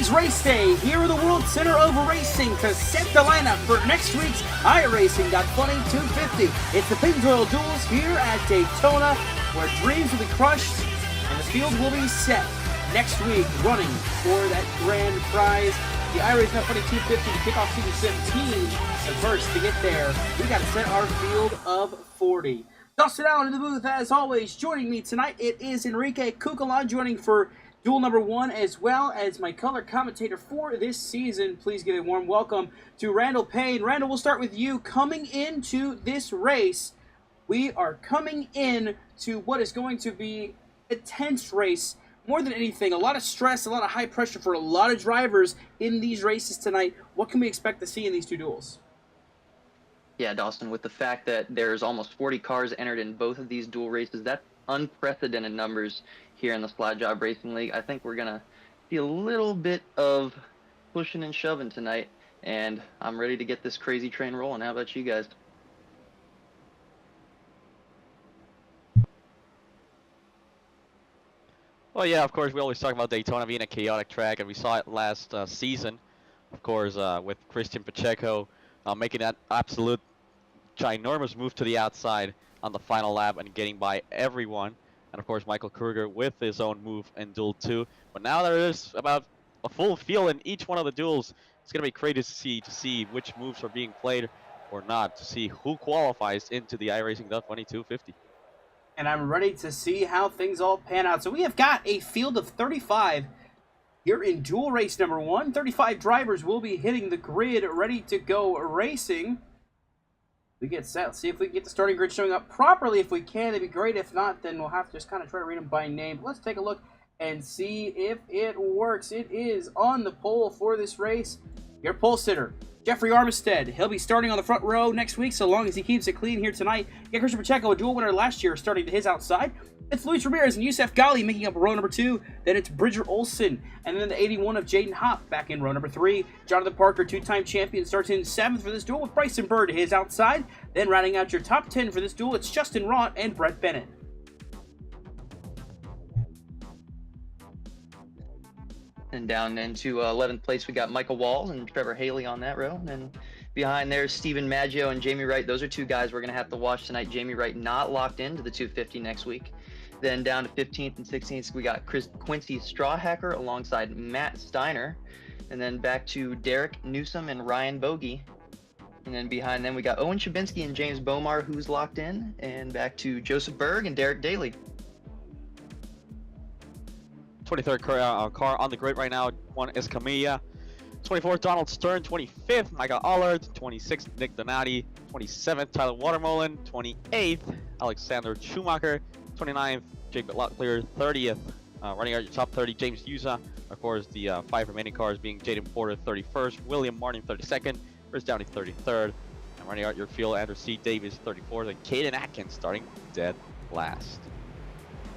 is race day here at the World Center of Racing to set the lineup for next week's iRacing Funny 250. It's the Pennzoil Duels here at Daytona, where dreams will be crushed and the field will be set next week, running for that grand prize, the iRacing Funny 250 to kick off season 17. But first, to get there, we got to set our field of 40. Dustin Allen in the booth, as always. Joining me tonight, it is Enrique Cucalan, joining for duel number 1, as well as my color commentator for this season. Please give a warm welcome to Randall Payne. Randall, we'll start with you. Coming into this race, we are coming in to what is going to be a tense race. More than anything, a lot of stress, a lot of high pressure for a lot of drivers in these races tonight. What can we expect to see in these two duels? Yeah, Dawson, with the fact that there's almost 40 cars entered in both of these dual races, that's unprecedented numbers here in the Slot Job Racing League. I think we're going to see a little bit of pushing and shoving tonight, and I'm ready to get this crazy train rolling. How about you guys? Well, yeah, of course, we always talk about Daytona being a chaotic track, and we saw it last season, of course, with Christian Pacheco making that absolute ginormous move to the outside on the final lap and getting by everyone. And, of course, Michael Kruger with his own move in Duel 2. But now there is about a full field in each one of the duels. It's going to be crazy to see which moves are being played or not, to see who qualifies into the iRacing Funny 250. And I'm ready to see how things all pan out. So we have got a field of 35 here in dual race number 1. 35 drivers will be hitting the grid, ready to go racing. We get set. Let's see if we can get the starting grid showing up properly. If we can, it'd be great. If not, then we'll have to just kind of try to read them by name. But let's take a look and see if it works. It is on the pole for this race. Your pole sitter, Jeffrey Armistead. He'll be starting on the front row next week, so long as he keeps it clean here tonight. Get Christian Pacheco, a dual winner last year, starting to his outside. It's Luis Ramirez and Yusef Ghali making up row number 2. Then it's Bridger Olson. And then the 81 of Jaden Hopp back in row number 3. Jonathan Parker, two-time champion, starts in 7th for this duel with Bryson Bird to his outside. Then rounding out your top 10 for this duel, it's Justin Rott and Brett Bennett. And down into 11th place, we got Michael Walls and Trevor Haley on that row. And behind there, Steven Maggio and Jamie Wright. Those are two guys we're going to have to watch tonight. Jamie Wright not locked into the 250 next week. Then down to 15th and 16th, we got Quincy Strawhacker alongside Matt Steiner. And then back to Derek Newsom and Ryan Bogey. And then behind them, we got Owen Chabinski and James Bomar, who's locked in. And back to Joseph Berg and Derek Daly. 23rd car on the grid right now, one is Camilla. 24th, Donald Stern. 25th, Michael Allard. 26th, Nick Donati. 27th, Tyler Watermolen. 28th, Alexander Schumacher. 29th, Jake Locklear. 30th, running out your top 30, James Yusa. Of course, the 5 remaining cars being Jaden Porter, 31st, William Martin, 32nd, Chris Downey, 33rd, and running out your field, Andrew C. Davis, 34th, and Caden Atkins starting dead last.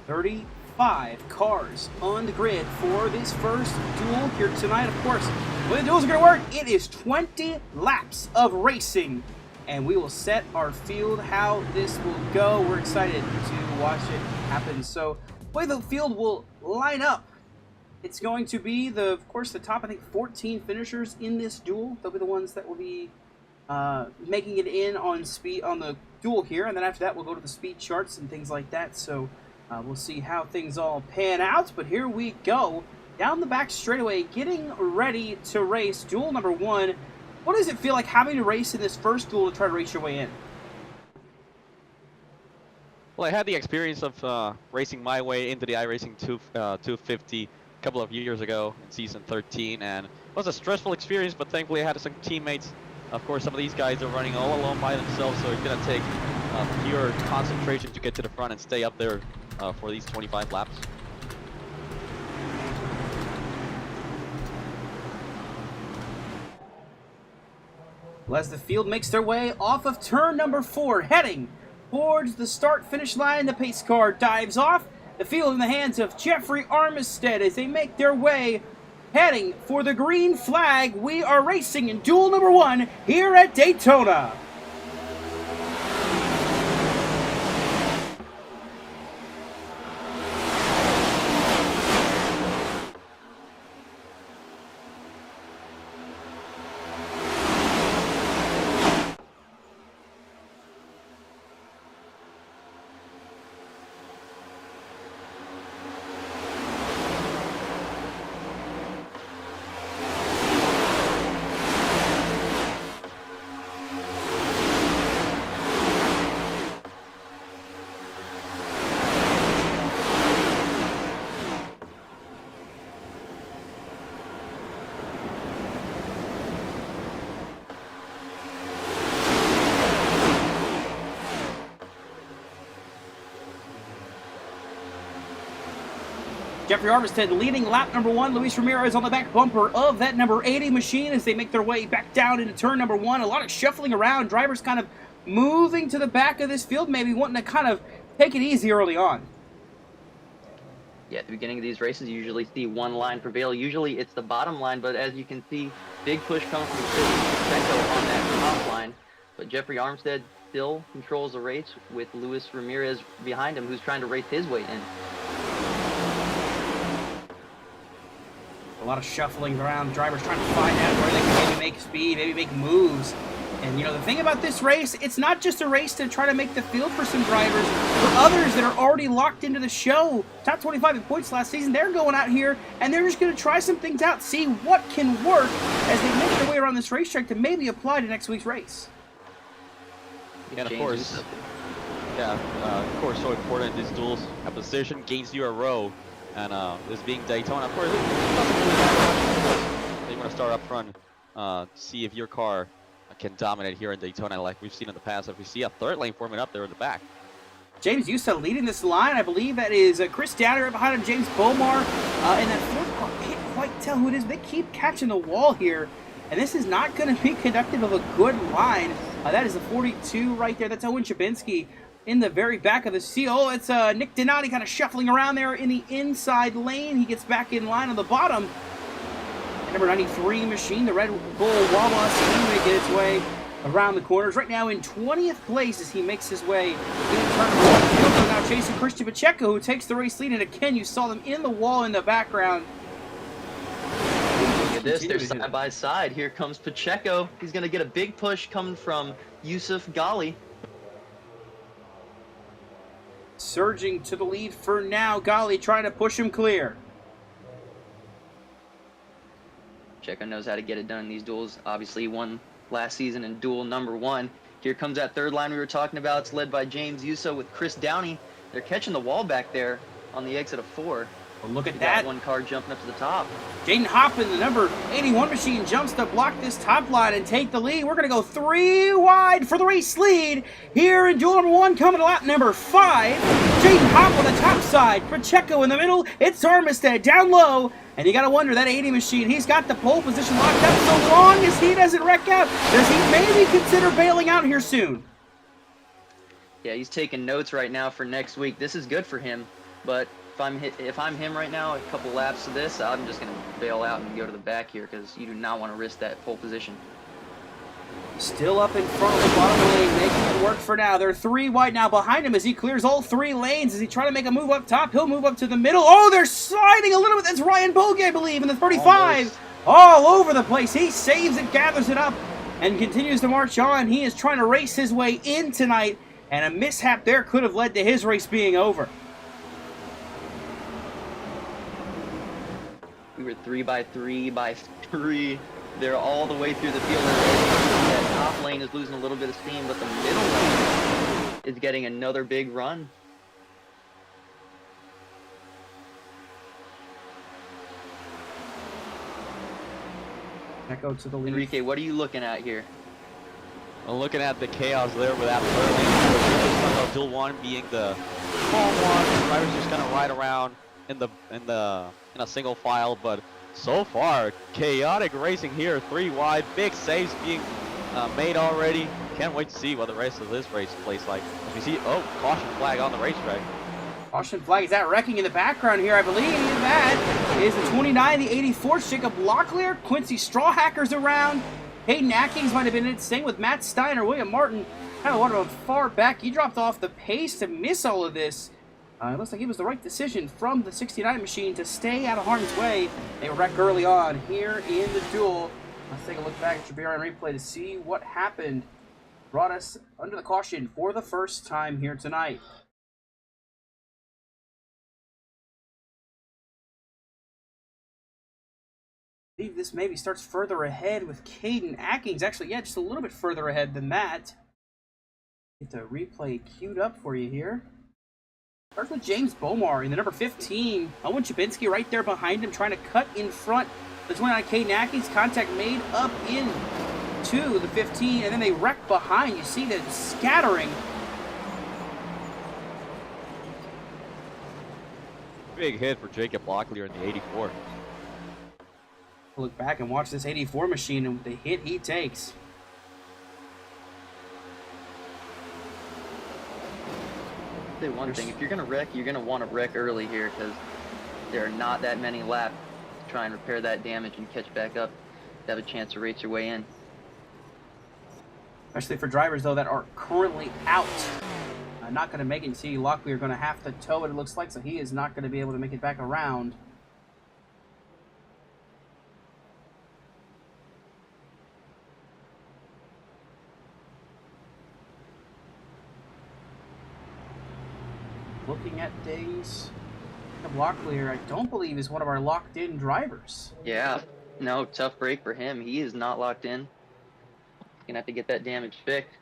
35 cars on the grid for this first duel here tonight. Of course, when the duels are going to work, it is 20 laps of racing, and we will set our field how this will go. We're excited to watch it happen. So the way the field will line up, it's going to be of course the top, I think, 14 finishers in this duel. They'll be the ones that will be making it in on speed on the duel here, and then after that we'll go to the speed charts and things like that. So we'll see how things all pan out, but here we go. Down the back straightaway, getting ready to race duel number 1. What does it feel like having to race in this first duel to try to race your way in? Well, I had the experience of racing my way into the iRacing 250 a couple of years ago in season 13, and it was a stressful experience, but thankfully I had some teammates. Of course, some of these guys are running all alone by themselves, so it's going to take pure concentration to get to the front and stay up there for these 25 laps. Well, as the field makes their way off of turn number 4, heading towards the start-finish line, the pace car dives off. The field in the hands of Jeffrey Armistead as they make their way, heading for the green flag. We are racing in duel number 1 here at Daytona. Jeffrey Armistead leading lap number 1. Luis Ramirez on the back bumper of that number 80 machine as they make their way back down into turn number 1. A lot of shuffling around. Drivers kind of moving to the back of this field, maybe wanting to kind of take it easy early on. Yeah, at the beginning of these races, you usually see one line prevail. Usually it's the bottom line, but as you can see, big push coming from Pacheco on that top line. But Jeffrey Armstead still controls the race with Luis Ramirez behind him, who's trying to race his way in. A lot of shuffling around, drivers trying to find out where they can maybe make speed, maybe make moves. And, you know, the thing about this race, it's not just a race to try to make the field for some drivers. For others that are already locked into the show, top 25 in points last season, they're going out here and they're just going to try some things out, see what can work as they make their way around this racetrack to maybe apply to next week's race. And of course, so important these duels. A position gains you a row. And this being Daytona, of course, they want to start up front, see if your car can dominate here in Daytona like we've seen in the past. If we see a third lane forming up there in the back. James Yusa leading this line. I believe that is Chris Downer right behind him, James Bomar. And that fourth car, I can't quite tell who it is. They keep catching the wall here. And this is not going to be conductive of a good line. That is a 42 right there. That's Owen Chabinski in the very back of the seal. It's Nick Donati kind of shuffling around there in the inside lane. He gets back in line on the bottom. And number 93 machine, the Red Bull Wawa, seeming to get its way around the corners. Right now in 20th place as he makes his way in turn one. Now chasing Christian Pacheco, who takes the race lead. And again, you saw them in the wall in the background. Look at this, they're side by side. Here comes Pacheco. He's going to get a big push coming from Yusuf Ghali. Surging to the lead for now. Ghali trying to push him clear. Pacheco knows how to get it done in these duels. Obviously, he won last season in duel number 1. Here comes that third line we were talking about. It's led by James Yusa with Chris Downey. They're catching the wall back there on the exit of 4. Well, look at We that. got one car jumping up to the top. Jaden Hoppin, the number 81 machine, jumps to block this top line and take the lead. We're going to go 3 wide for the race lead here in duel number 1, coming to lap number 5. Jaden Hopp on the top side, Pacheco in the middle. It's Armistead down low. And you got to wonder, that 80 machine, he's got the pole position locked up. So long as he doesn't wreck out, does he maybe consider bailing out here soon? Yeah, he's taking notes right now for next week. This is good for him, but if I'm him right now, a couple laps of this, I'm just going to bail out and go to the back here because you do not want to risk that pole position. Still up in front of the bottom lane, making it work for now. They're 3 wide now behind him as he clears all 3 lanes. As he tries to make a move up top, he'll move up to the middle. Oh, they're sliding a little bit. That's Ryan Bogie, I believe, in the 35. Almost. All over the place. He saves it, gathers it up, and continues to march on. He is trying to race his way in tonight, and a mishap there could have led to his race being over. We were 3 by 3 by 3. They're all the way through the field. That top lane is losing a little bit of steam, but the middle lane is getting another big run. Echo to the lead. Enrique, what are you looking at here? I'm looking at the chaos there with that third lane. Duel 1 being the calm one. The drivers just kind of ride around in a single file, but so far chaotic racing here. 3 wide, big saves being made already. Can't wait to see what the rest of this race plays like. As we see, caution flag on the racetrack. Caution flag, is that wrecking in the background here? I believe that is the 29, the 84, Jacob Locklear, Quincy Strawhackers around. Hayden Atkins might have been in it, same with Matt Steiner. William Martin kind of wanted him far back. He dropped off the pace to miss all of this. It looks like it was the right decision from the 69 machine to stay out of harm's way. They wreck early on here in the duel. Let's take a look back at your BRN replay to see what happened. Brought us under the caution for the first time here tonight. I believe this maybe starts further ahead with Caden Atkins. Actually, yeah, just a little bit further ahead than that. Get the replay queued up for you here. Starts with James Bomar in the number 15. Owen Chabinski right there behind him, trying to cut in front. There's one on Caden Atkins. Contact made up in to the 15, and then they wreck behind. You see them scattering. big hit for Jacob Locklear in the 84. Look back and watch this 84 machine and the hit he takes. I'll say one thing, if you're going to wreck, you're going to want to wreck early here because there are not that many laps to try and repair that damage and catch back up to have a chance to race your way in. Especially for drivers, though, that are currently out. Not going to make it. See, Locklear are going to have to tow it, it looks like, so he is not going to be able to make it back around. Looking at things, Locklear, I don't believe is one of our locked-in drivers. Yeah, no, tough break for him. He is not locked in. Gonna have to get that damage fixed.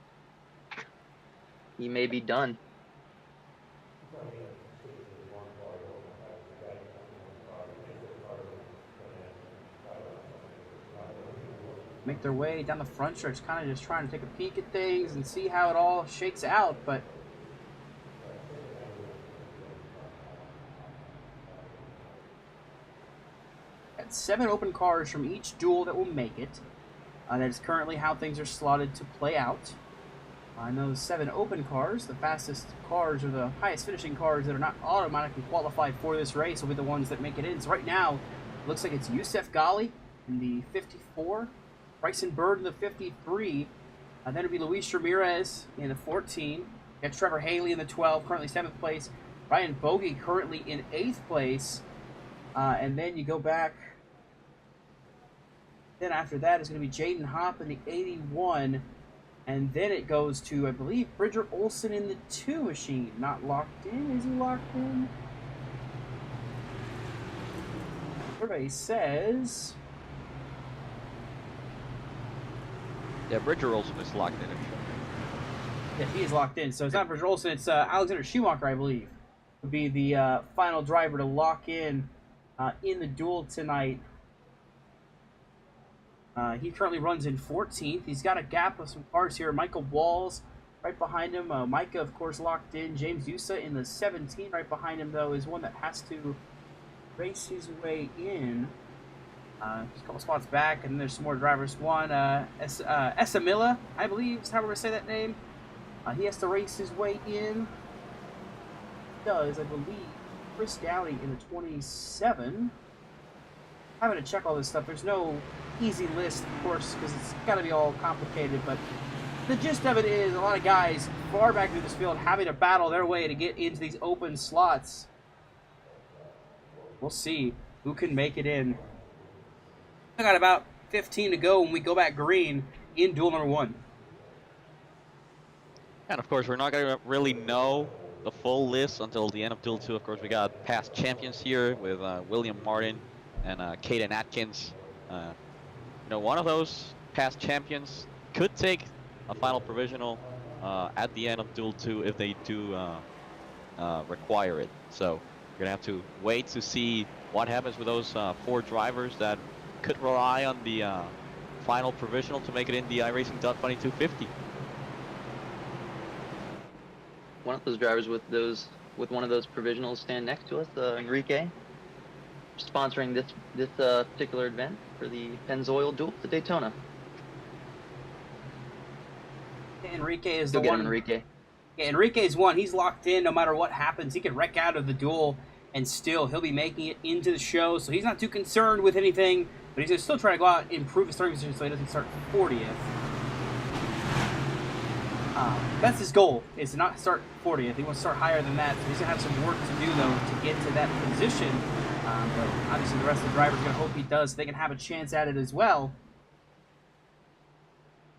He may be done. Make their way down the front stretch, kind of just trying to take a peek at things and see how it all shakes out, but got 7 open cars from each duel that will make it. That is currently how things are slotted to play out. In those 7 open cars, the fastest cars or the highest finishing cars that are not automatically qualified for this race will be the ones that make it in. So right now, it looks like it's Youssef Ghali in the 54, Bryson Bird in the 53, then it'll be Luis Ramirez in the 14, got Trevor Haley in the 12, currently 7th place, Ryan Bogey currently in 8th place, and then you go back. Then after that is going to be Jaden Hopp in the 81. And then it goes to, I believe, Bridger Olsen in the 2 machine. Not locked in. Is he locked in? Survey says... Yeah, Bridger Olsen is locked in. Yeah, he is locked in. So it's not Bridger Olsen. It's Alexander Schumacher, I believe, would be the final driver to lock in the duel tonight. He currently runs in 14th. He's got a gap of some cars here. Michael Walls right behind him. Micah, of course, locked in. James Yusa in the 17. Right behind him, though, is one that has to race his way in. Just a couple spots back, and there's some more drivers. One, Esamila, I believe is how we're going to say that name. He has to race his way in. He does, I believe. Chris Downey in the 27. Having to check all this stuff. There's no easy list, of course, because it's got to be all complicated, but the gist of it is a lot of guys far back through this field having to battle their way to get into these open slots. We'll see who can make it in. I got about 15 to go when we go back green in duel number 1. And of course, we're not going to really know the full list until the end of Duel 2. Of course, we got past champions here with William Martin and Caden Atkins. One of those past champions could take a final provisional at the end of Duel 2 if they do require it. So we're going to have to wait to see what happens with those 4 drivers that could rely on the final provisional to make it in the iRacing.Funny 250. One of those drivers with one of those provisionals stand next to us, Enrique, sponsoring this particular event for the Pennzoil Duel at Daytona. Enrique is Go the get one. him, Enrique. Yeah, Enrique's one. He's locked in no matter what happens. He can wreck out of the duel, and still he'll be making it into the show. So he's not too concerned with anything, but he's going to still try to go out and improve his service so he doesn't start 40th. That's his goal, is to not start 40th. He wants to start higher than that. So he's going to have some work to do, though, to get to that position. But obviously the rest of the drivers are going to hope he does so they can have a chance at it as well.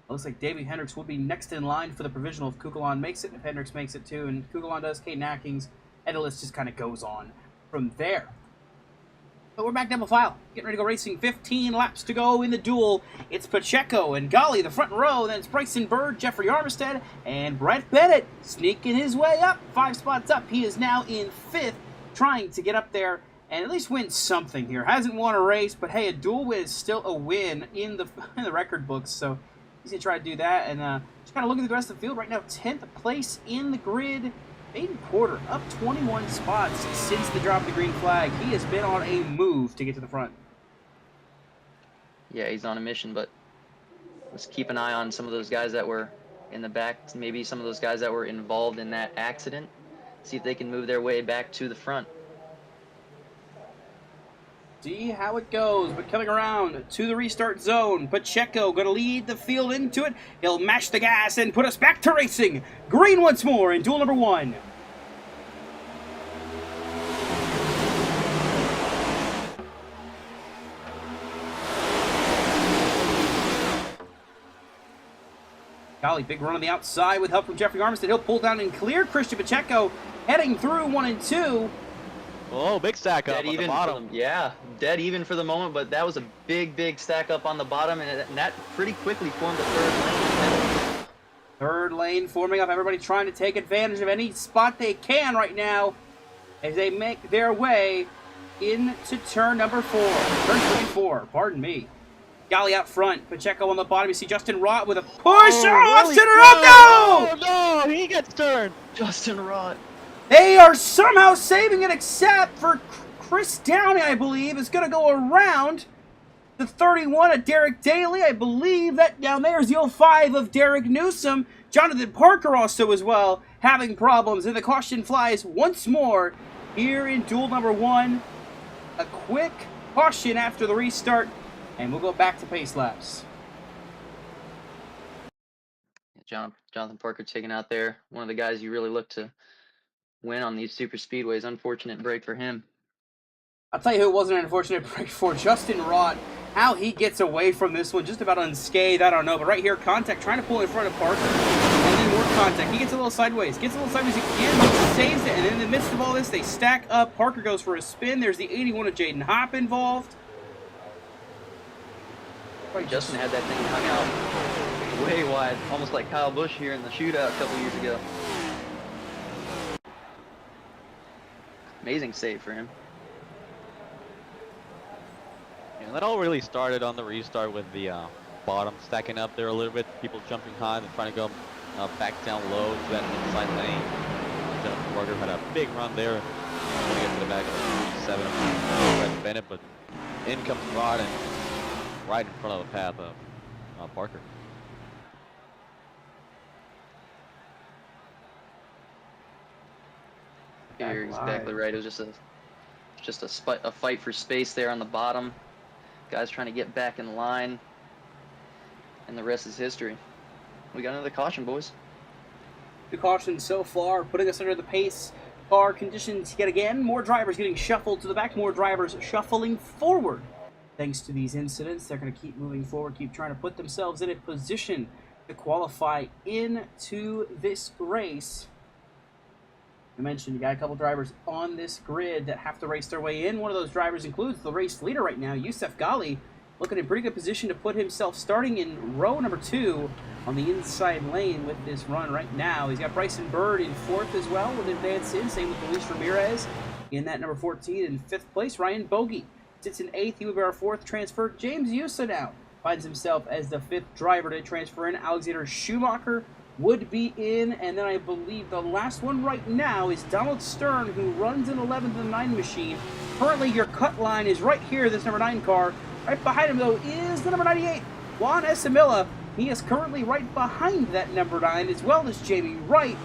Looks like Davey Hendricks will be next in line for the provisional if Kukulon makes it. If Hendricks makes it too, and Kukulon does, Caden Atkins, and the list just kind of goes on from there. But we're back double file. Getting ready to go racing. 15 laps to go in the duel. It's Pacheco and Ghali, the front row. Then it's Bryson Bird, Jeffrey Armistead, and Brett Bennett sneaking his way up. 5 spots up. He is now in 5th, trying to get up there and at least win something here. Hasn't won a race, but hey, a duel win is still a win in the record books. So he's going to try to do that. And just kind of looking at the rest of the field right now, 10th place in the grid. Maiden quarter, up 21 spots since the drop of the green flag. He has been on a move to get to the front. Yeah, he's on a mission, but let's keep an eye on some of those guys that were in the back, maybe some of those guys that were involved in that accident. See if they can move their way back to the front. See how it goes, but coming around to the restart zone, Pacheco going to lead the field into it. He'll mash the gas and put us back to racing. Green once more in duel number 1. Golly, big run on the outside with help from Jeffrey Armistead. He'll pull down and clear. Christian Pacheco heading through 1 and 2. Oh, big stack up on the bottom. Yeah, dead even for the moment, but that was a big stack up on the bottom, and that pretty quickly formed a third lane. Third lane forming up. Everybody trying to take advantage of any spot they can right now as they make their way into turn number 4. Turn 24, pardon me. Golly out front. Pacheco on the bottom. You see Justin Rott with a push. Really Center up. No! Oh, no, he gets turned. Justin Rott. They are somehow saving it, except for Chris Downey, I believe, is going to go around the 31 of Derek Daly. I believe that down there is the 05 of Derek Newsom. Jonathan Parker also as well having problems. And the caution flies once more here in duel number 1. A quick caution after the restart, and we'll go back to pace laps. Jonathan Parker taken out there. One of the guys you really look to win on these super speedways. Unfortunate break for him. I'll tell you who it wasn't an unfortunate break for. Justin Rott. How he gets away from this one, just about unscathed, I don't know. But right here, contact, trying to pull in front of Parker. And then more contact. He gets a little sideways. Gets a little sideways again, saves it. And in the midst of all this, they stack up. Parker goes for a spin. There's the 81 of Jaden Hopp involved. Justin had that thing hung out way wide, almost like Kyle Busch here in the shootout a couple years ago. Amazing save for him. Yeah, that all really started on the restart with the bottom stacking up there a little bit. People jumping high and trying to go back down low to that inside lane. Jennifer Parker had a big run there. Trying to get to the back of the 7 of Brett Bennett, but in comes Rod and right in front of the path of Parker. You're exactly right. It was just a fight for space there on the bottom. Guys trying to get back in line, and the rest is history. We got another caution, boys. 2 cautions so far, putting us under the pace car conditions yet again. More drivers getting shuffled to the back, more drivers shuffling forward. Thanks to these incidents, they're going to keep moving forward, keep trying to put themselves in a position to qualify into this race. I mentioned you got a couple drivers on this grid that have to race their way in. One of those drivers includes the race leader right now, Youssef Ghali, looking in pretty good position to put himself starting in row number 2 on the inside lane with this run right now. He's got Bryson Bird in 4th as well with advance in. Same with Luis Ramirez in that number 14 in 5th place. Ryan Bogey sits in 8th. He would be our 4th transfer. James Yusa now finds himself as the 5th driver to transfer in. Alexander Schumacher would be in, and then I believe the last one right now is Donald Stern, who runs in 11th in the 9 machine. Currently, your cut line is right here, this number 9 car. Right behind him, though, is the number 98, Juan Esamilla. He is currently right behind that number 9, as well as Jamie Wright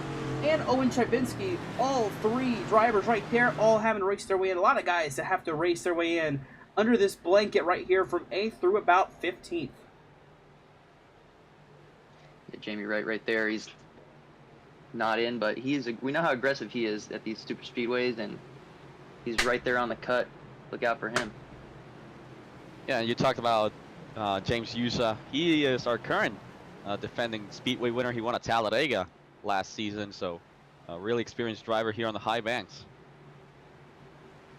and Owen Chabinsky. All 3 drivers right there, all having to race their way in. A lot of guys that have to race their way in under this blanket right here from 8th through about 15th. Jamie Wright right there. He's not in, but we know how aggressive he is at these super speedways, and he's right there on the cut. Look out for him. Yeah, you talked about James Yusa. He is our current defending speedway winner. He won at Talladega last season, so a really experienced driver here on the high banks.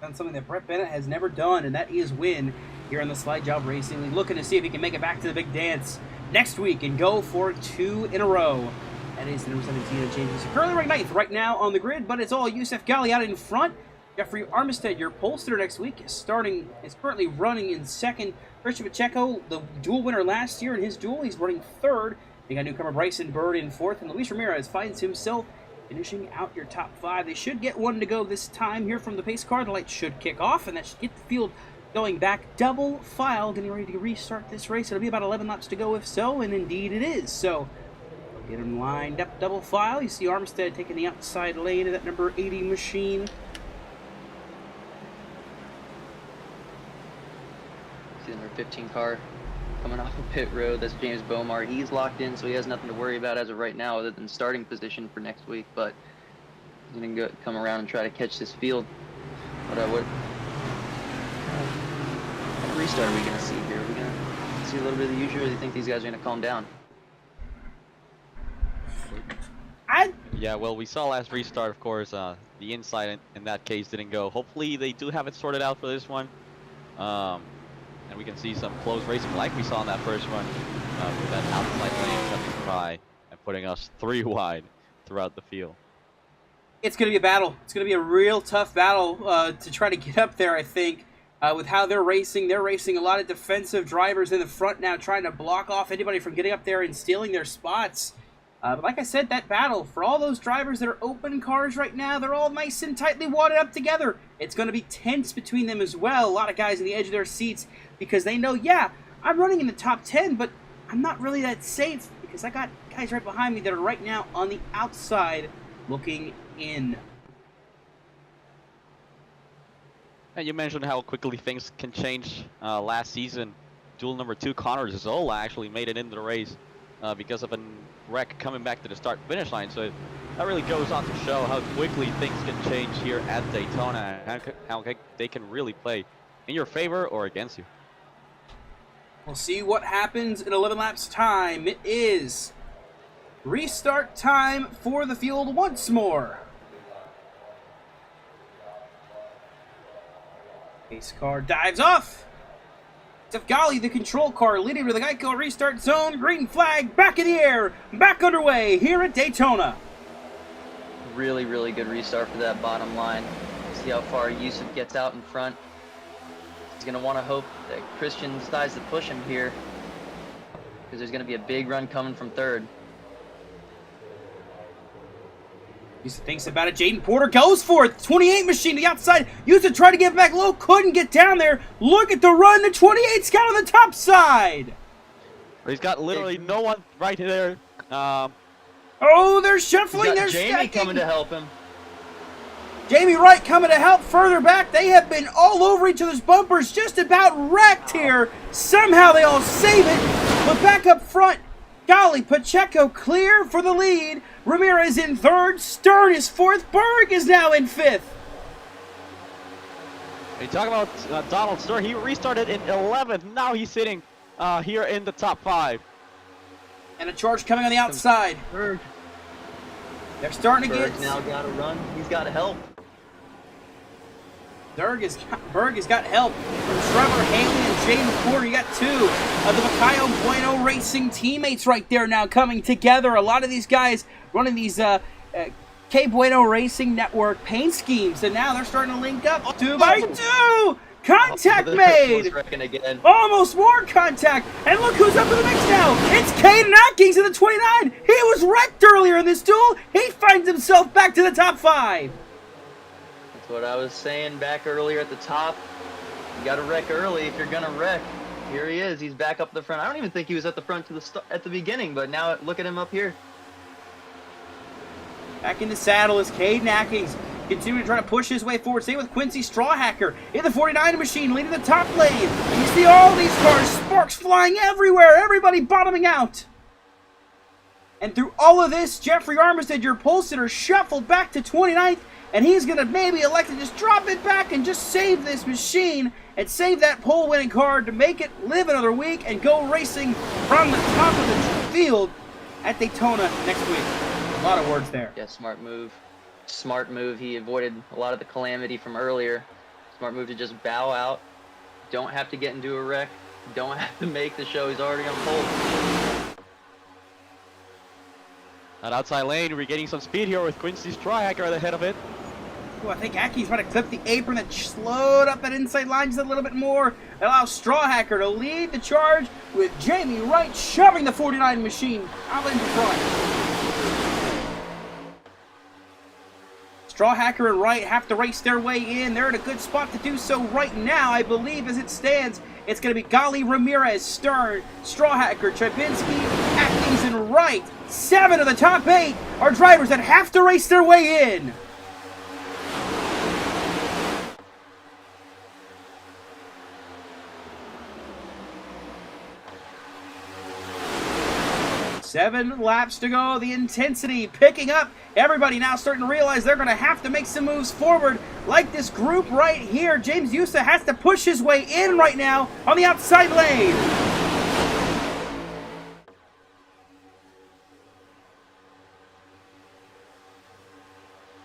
Done something that Brett Bennett has never done, and that is win here on the Slide Job Racing League. Looking to see if he can make it back to the big dance next week and go for 2 in a row. That is the number 17 of James. Currently ranked 9th right now on the grid, but it's all Youssef Ghali out in front. Jeffrey Armistead, your pollster next week, is currently running in 2nd. Christian Pacheco, the duel winner last year in his duel, he's running 3rd. You got newcomer Bryson Bird in 4th, and Luis Ramirez finds himself finishing out your top 5. They should get one to go this time here from the pace car. The lights should kick off, and that should get the field going back double file, getting ready to restart this race. It'll be about 11 laps to go if so, and indeed it is. So get them lined up double file. You see Armstead taking the outside lane of that number 80 machine. See the number 15 car coming off of pit road. That's James Bomar. He's locked in, so he has nothing to worry about as of right now other than starting position for next week, but he's going to come around and try to catch this field. What restart are we going to see here? Are we going to see a little bit of the usual, or do you think these guys are going to calm down? Yeah, well, we saw last restart, of course, the inside in that case didn't go. Hopefully they do have it sorted out for this one. And we can see some close racing like we saw in that first one with that outside lane coming by and putting us 3 wide throughout the field. It's going to be a battle. It's going to be a real tough battle to try to get up there, I think, with how they're racing. They're racing a lot of defensive drivers in the front now, trying to block off anybody from getting up there and stealing their spots. But like I said, that battle, for all those drivers that are open cars right now, they're all nice and tightly wadded up together. It's going to be tense between them as well. A lot of guys on the edge of their seats because they know, yeah, I'm running in the top 10, but I'm not really that safe because I got guys right behind me that are right now on the outside looking in. And you mentioned how quickly things can change last season. Duel number 2, Connor Zola, actually made it into the race because of a wreck coming back to the start-finish line. So that really goes on to show how quickly things can change here at Daytona and how they can really play in your favor or against you. We'll see what happens in 11 laps time. It is restart time for the field once more. Pace car dives off. Golly, the control car leading to the Geico restart zone. Green flag back in the air, back underway here at Daytona. Really, really good restart for that bottom line. See how far Yusuf gets out in front. He's going to want to hope that Christian decides to push him here because there's going to be a big run coming from third. Yusuf thinks about it. Jaden Porter goes for it. 28 machine to the outside. Yusuf tried to get back low. Couldn't get down there. Look at the run. The 28's got on the top side. He's got literally no one right there. Oh, they're shuffling. They're Jamie stacking. coming to help him. Jamie Wright coming to help further back. They have been all over each other's bumpers. Just about wrecked here. Somehow they all save it. But back up front. Golly, Pacheco clear for the lead. Ramirez in third. Stern is fourth. Berg is now in fifth. You talk about Donald Stern. He restarted in 11th. Now he's sitting here in the top 5. And a charge coming on the outside. Berg. They're starting to Berg's get... now got to run. He's got to help. Berg has got help from Trevor Haley and Jaden Porter. You got 2 of the Macayo Bueno Racing teammates right there now coming together. A lot of these guys running these K Bueno Racing Network paint schemes, and now they're starting to link up 2 by 2. Contact made. Again. Almost more contact. And look who's up in the mix now. It's Caden Atkins in the 29. He was wrecked earlier in this duel. He finds himself back to the top 5. That's what I was saying back earlier at the top. You got to wreck early if you're going to wreck. Here he is. He's back up the front. I don't even think he was at the front at the beginning, but now look at him up here. Back in the saddle is Caden Atkins. Continuing to try to push his way forward. Same with Quincy Strawhacker in the 49 machine, leading the top lane. And you see all these cars, sparks flying everywhere. Everybody bottoming out. And through all of this, Jeffrey Armistead, your pole sitter, shuffled back to 29th. And he's going to maybe elect to just drop it back and just save this machine and save that pole winning car to make it live another week and go racing from the top of the field at Daytona next week. A lot of words there. Yeah, smart move. Smart move. He avoided a lot of the calamity from earlier. Smart move to just bow out. Don't have to get into a wreck. Don't have to make the show. He's already on pole. That outside lane, we're getting some speed here with Quincy Strawhacker at the head of it. Ooh, I think Aki's about to clip the apron that slowed up that inside line just a little bit more. It allows Strawhacker to lead the charge with Jamie Wright shoving the 49 machine out into front. Straw Hacker and Wright have to race their way in. They're in a good spot to do so right now, I believe, as it stands. It's going to be Gali, Ramirez, Stern, Straw Hacker, Trapinski, Atkins, and Wright. 7 of the top 8 are drivers that have to race their way in. Seven laps to go. The intensity picking up. Everybody now starting to realize they're going to have to make some moves forward. Like this group right here. James Yusa has to push his way in right now on the outside lane.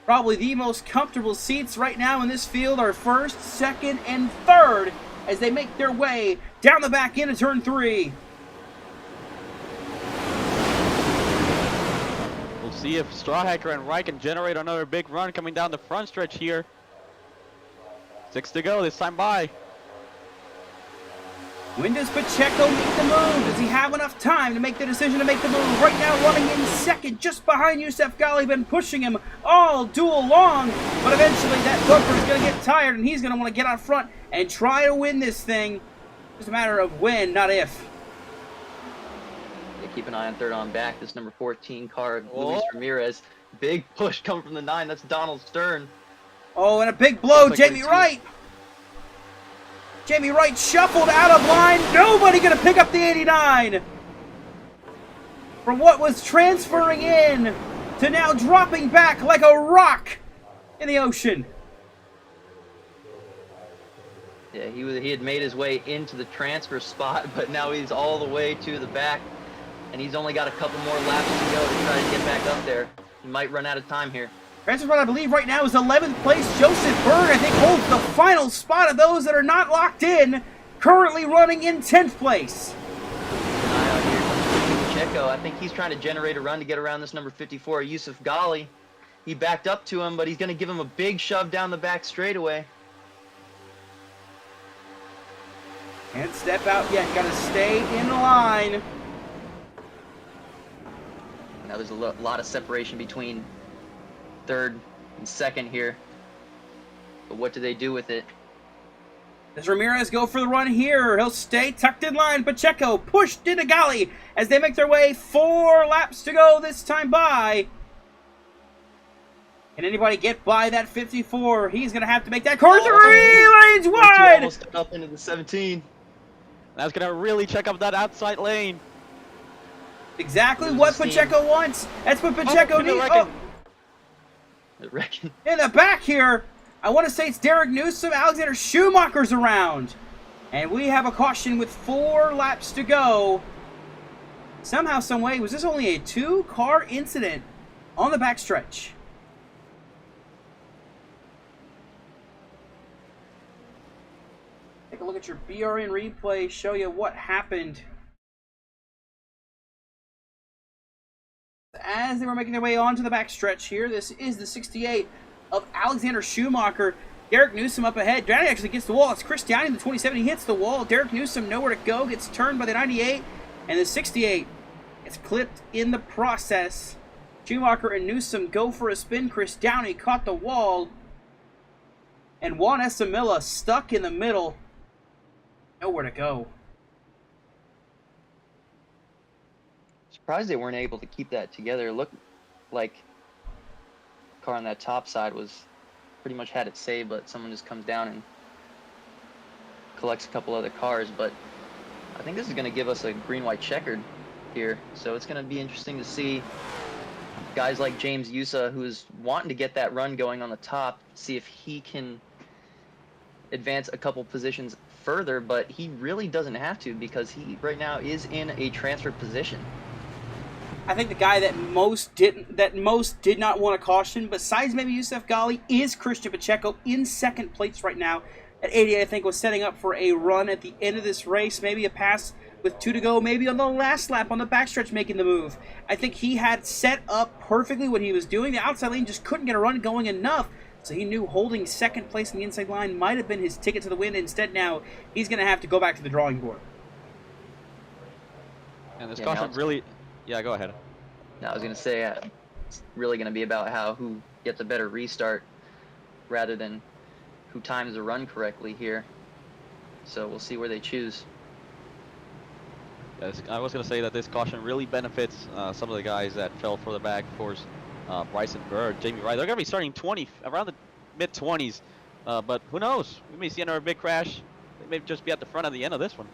Probably the most comfortable seats right now in this field are first, second, and third as they make their way down the back end of turn 3. See if Straw Hacker and Wright can generate another big run coming down the front stretch here. 6 to go this time by. When does Pacheco make the move? Does he have enough time to make the decision to make the move? Right now running in second, just behind Yusuf Gali, been pushing him all duel long. But eventually that bumper is going to get tired and he's going to want to get out front and try to win this thing. It's a matter of when, not if. Keep an eye on third on back. This number 14 car, Luis Ramirez. Big push coming from the 9. That's Donald Stern. Oh, and a big blow, Jamie Wright. Jamie Wright shuffled out of line. Nobody going to pick up the 89. From what was transferring in to now dropping back like a rock in the ocean. Yeah, he had made his way into the transfer spot, but now he's all the way to the back. And he's only got a couple more laps to go to try to get back up there. He might run out of time here. Transfer spot, I believe, right now is 11th place. Joseph Berg, I think, holds the final spot of those that are not locked in. Currently running in 10th place. An eye out here. Pacheco, I think he's trying to generate a run to get around this number 54, Yusuf Gali. He backed up to him, but he's going to give him a big shove down the back straightaway. Can't step out yet. Got to stay in line. Now there's a lot of separation between third and second here. But what do they do with it? Does Ramirez go for the run here? He'll stay tucked in line. Pacheco pushed into Gali as they make their way 4 laps to go this time by. Can anybody get by that 54? He's going to have to make that corner 3 lanes wide. Almost up into the 17. That's going to really check up that outside lane. Exactly what Pacheco wants. That's what Pacheco needs. Oh. In the back here, I want to say it's Derek Newsom. Alexander Schumacher's around. And we have a caution with 4 laps to go. Somehow, some way, was this only a 2-car incident on the backstretch? Take a look at your BRN replay, show you what happened. As they were making their way onto the backstretch here, this is the 68 of Alexander Schumacher. Derek Newsom up ahead. Danny actually gets the wall. It's Chris Downey in the 27. He hits the wall. Derek Newsom nowhere to go. Gets turned by the 98. And the 68 gets clipped in the process. Schumacher and Newsom go for a spin. Chris Downey caught the wall. And Juan Esamilla stuck in the middle. Nowhere to go. Surprised they weren't able to keep that together. It looked like the car on that top side was pretty much had it saved, but someone just comes down and collects a couple other cars. But I think this is going to give us a green-white checkered here, so it's going to be interesting to see guys like James Yusa, who's wanting to get that run going on the top, see if he can advance a couple positions further, but he really doesn't have to because he right now is in a transfer position. I think the guy that most did not want to caution, besides maybe Yusuf Gali, is Christian Pacheco in second place right now at 88. I think was setting up for a run at the end of this race, maybe a pass with 2 to go, maybe on the last lap on the backstretch making the move. I think he had set up perfectly what he was doing. The outside lane just couldn't get a run going enough, so he knew holding second place in the inside line might have been his ticket to the win. Instead now, he's going to have to go back to the drawing board. And this caution really... Yeah, go ahead. I was going to say, It's really going to be about who gets a better restart rather than who times the run correctly here. So we'll see where they choose. Yes, I was going to say that this caution really benefits some of the guys that fell further back. Of course, Bryson Bird, Jamie Wright. They're going to be starting around the mid-20s. But who knows? We may see another big crash. They may just be at the front of the end of this one.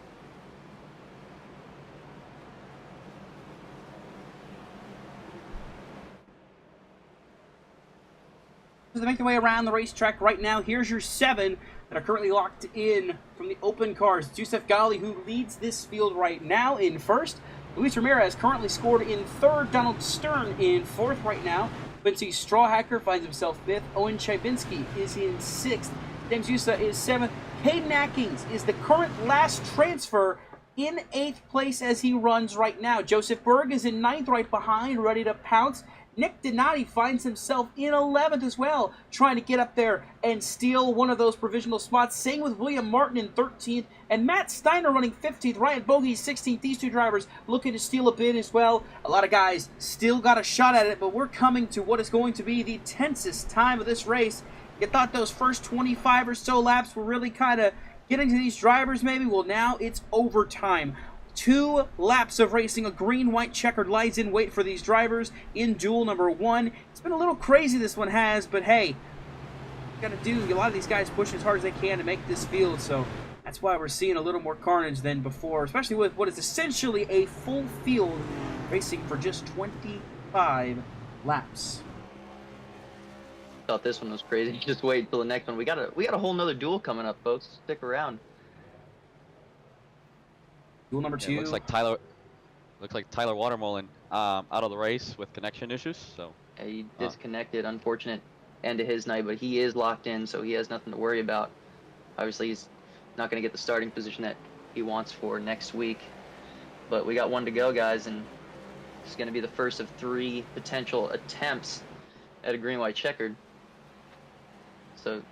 As they make their way around the racetrack right now, here's your 7 that are currently locked in from the open cars. Yusuf Ghali, who leads this field right now, in first. Luis Ramirez currently scored in third. Donald Stern in fourth right now. Quincy Strawhacker finds himself fifth. Owen Chybinski is in sixth. James Yusa is seventh. Caden Atkins is the current last transfer in 8th place as he runs right now. Joseph Berg is in 9th right behind, ready to pounce. Nick Donati finds himself in 11th as well, trying to get up there and steal one of those provisional spots. Same with William Martin in 13th, and Matt Steiner running 15th. Ryan Bogey 16th. These two drivers looking to steal a bit as well. A lot of guys still got a shot at it, but we're coming to what is going to be the tensest time of this race. You thought those first 25 or so laps were really kind of getting to these drivers maybe? Well, now it's overtime. 2 laps of racing, a green-white checkered lights in wait for these drivers in duel number 1. It's been a little crazy, this one has, but hey, got to do a lot of these guys push as hard as they can to make this field, so that's why we're seeing a little more carnage than before, especially with what is essentially a full field racing for just 25 laps. Thought this one was crazy. Just wait until the next one. We got a whole nother duel coming up, folks. Stick around. Duel number 2. Yeah, looks like Tyler Watermolen out of the race with connection issues. So yeah, he disconnected. Unfortunate end to his night, but he is locked in, so he has nothing to worry about. Obviously, he's not going to get the starting position that he wants for next week. But we got 1 to go, guys, and it's going to be the first of 3 potential attempts at a green-white checkered. So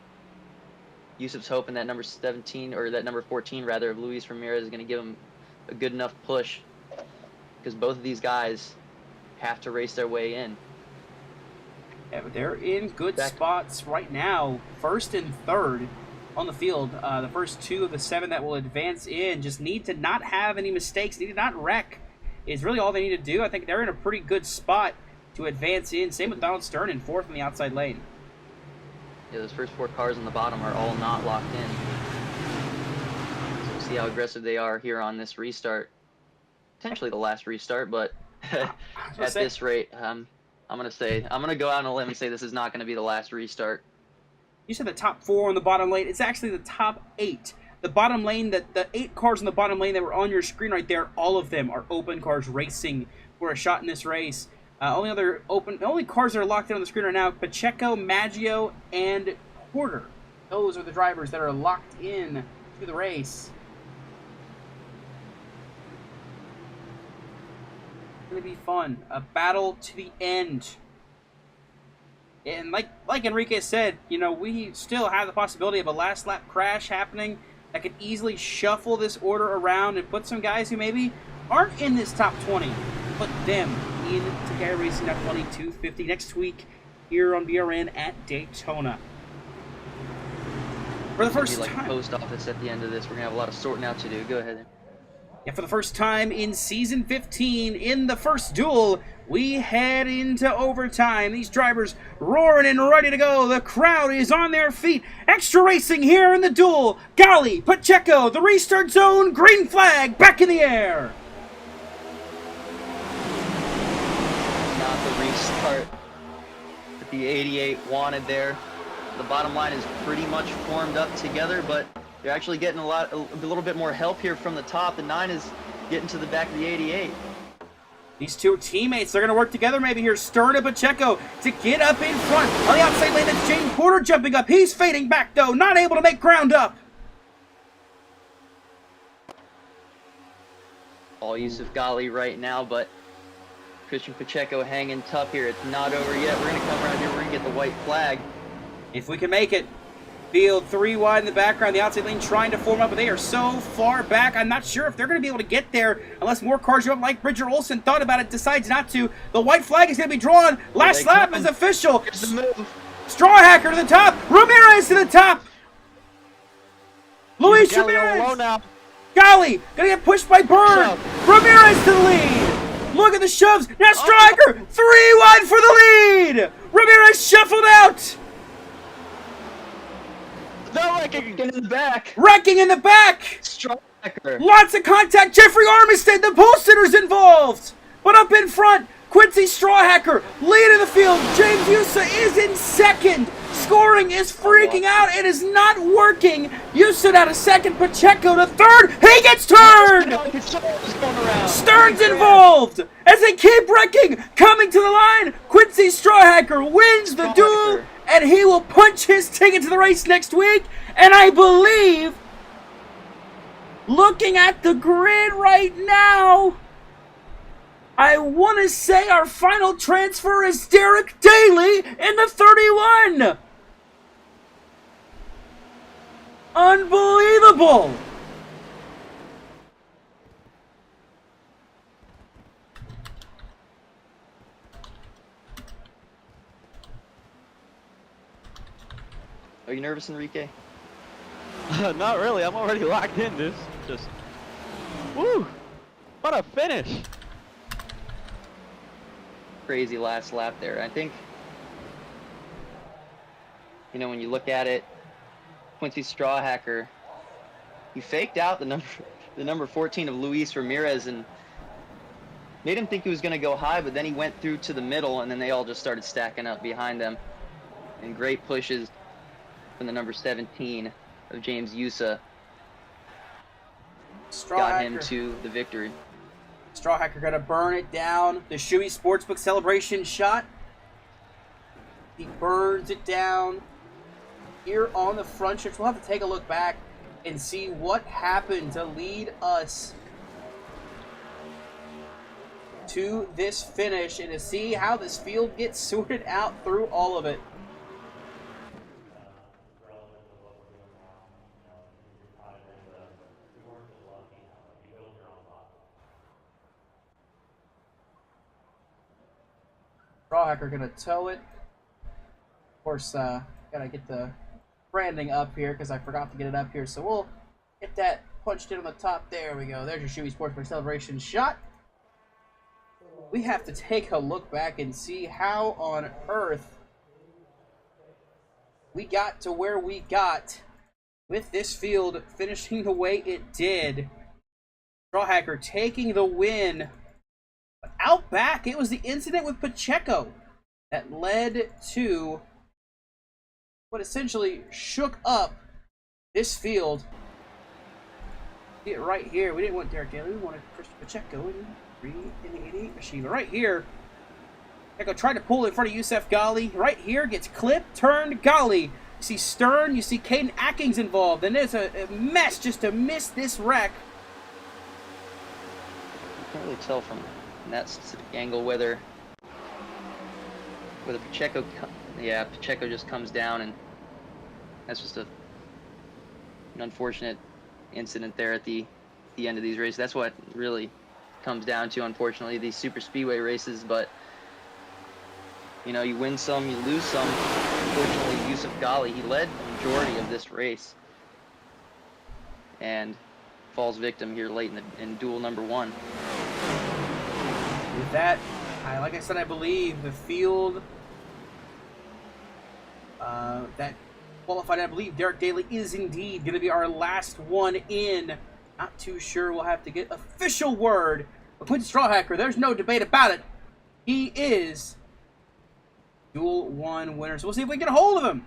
Yusuf's hoping that number 17, or that number 14 rather, of Luis Ramirez is going to give him a good enough push, because both of these guys have to race their way in. Yeah, but they're in good spots right now. First and third on the field. The first 2 of the 7 that will advance in just need to not have any mistakes, need to not wreck, is really all they need to do. I think they're in a pretty good spot to advance in. Same with Donald Stern in 4th in the outside lane. Yeah, those first 4 cars on the bottom are all not locked in. So we'll see how aggressive they are here on this restart. Potentially the last restart, but at this rate, I'm gonna go out on a limb and say this is not gonna be the last restart. You said the top 4 on the bottom lane. It's actually the top 8. The bottom lane, the 8 cars in the bottom lane that were on your screen right there, all of them are open cars racing for a shot in this race. The only cars that are locked in on the screen right now, Pacheco, Maggio, and Porter. Those are the drivers that are locked in to the race. It's going to be fun. A battle to the end. And like Enrique said, you know, we still have the possibility of a last lap crash happening that could easily shuffle this order around and put some guys who maybe aren't in this top 20, put them into Guy Racing at 2250 next week here on BRN at Daytona. For the first time, time, post office at the end of this, we're gonna have a lot of sorting out to do. Go ahead. Yeah, for the first time in season 15, in the first duel, we head into overtime. These drivers roaring and ready to go. The crowd is on their feet. Extra racing here in the duel. Ghali, Pacheco, the restart zone, green flag, back in the air. Not the restart that the 88 wanted there. The bottom line is pretty much formed up together, but they're actually getting a little bit more help here from the top. The 9 is getting to the back of the 88. These two teammates, they're going to work together maybe here. Stern and Pacheco to get up in front. On the outside lane, it's James Porter jumping up. He's fading back, though. Not able to make ground up. All Yusuf Ghali right now, but Christian Pacheco hanging tough here. It's not over yet. We're going to come around here. We're going to get the white flag. If we can make it. Field 3 wide in the background, the outside lane trying to form up, but they are so far back. I'm not sure if they're going to be able to get there unless more cars show up. Like Bridger Olsen thought about it, decides not to. The white flag is going to be drawn. Last lap is official. Here's the move. Strawhacker to the top. Ramirez to the top. Luis Ramirez. Golly, gonna get pushed by Bird. Ramirez to the lead. Look at the shoves. Now Strawhacker, 3 wide for the lead. Ramirez shuffled out. No, wrecking in the back. Wrecking in the back. Strawhacker. Lots of contact. Jeffrey Armistead, the pole sitter's involved. But up in front, Quincy Strawhacker, lead of the field. James Yusa is in second. Scoring is freaking out. It is not working. Yusa out of second. Pacheco to third. He gets turned. Stern's involved as they keep wrecking. Coming to the line. Quincy Strawhacker wins the duel, and he will punch his ticket to the race next week. And I believe, looking at the grid right now, I want to say our final transfer is Derek Daly in the 31. Unbelievable. Are you nervous, Enrique? Not really. I'm already locked in. This just, woo! What a finish! Crazy last lap there. I think, you know, when you look at it, Quincy Strawhacker, he faked out the number 14 of Luis Ramirez and made him think he was going to go high, but then he went through to the middle, and then they all just started stacking up behind them. And great pushes from the number 17 of James Yusa got him to the victory. Strawhacker gonna burn it down. The Shoei Sportsbook celebration shot. He burns it down here on the front stretch. We'll have to take a look back and see what happened to lead us to this finish and to see how this field gets sorted out through all of it. Strawhacker gonna tow it. Of course, gotta get the branding up here because I forgot to get it up here. So we'll get that punched in on the top. There we go. There's your Shoei Sportsbook celebration shot. We have to take a look back and see how on earth we got to where we got with this field finishing the way it did. Strawhacker taking the win. Out back, it was the incident with Pacheco that led to what essentially shook up this field. See it right here. We didn't want Derek Daly. We wanted Christian Pacheco in the 88 machine. But right here, Pacheco tried to pull in front of Youssef Ghali. Right here, gets clipped, turned, Ghali. You see Stern, you see Caden Atkins involved. And there's a mess just to miss this wreck. You can't really tell from that specific angle whether Pacheco, yeah, Pacheco just comes down, and that's just an unfortunate incident there at the end of these races. That's what really comes down to, unfortunately, these super speedway races. But you know, you win some, you lose some. Unfortunately, Youssef Ghali, he led the majority of this race and falls victim here late in duel number 1. With that, like I said, I believe the field that qualified, I believe Derek Daly is indeed going to be our last one in. Not too sure. We'll have to get official word. But Quincy Strawhacker, there's no debate about it. He is Duel 1 winner. So we'll see if we can get a hold of him.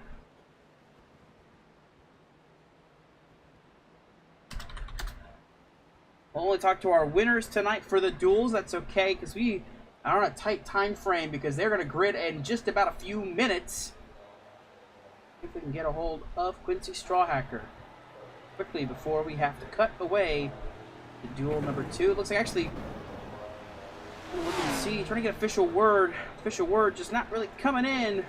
We'll only talk to our winners tonight for the duels. That's okay, because we are on a tight time frame because they're going to grid in just about a few minutes. If we can get a hold of Quincy Strawhacker quickly before we have to cut away to duel number 2. It looks like actually, look and see, trying to get official word. Official word just not really coming in.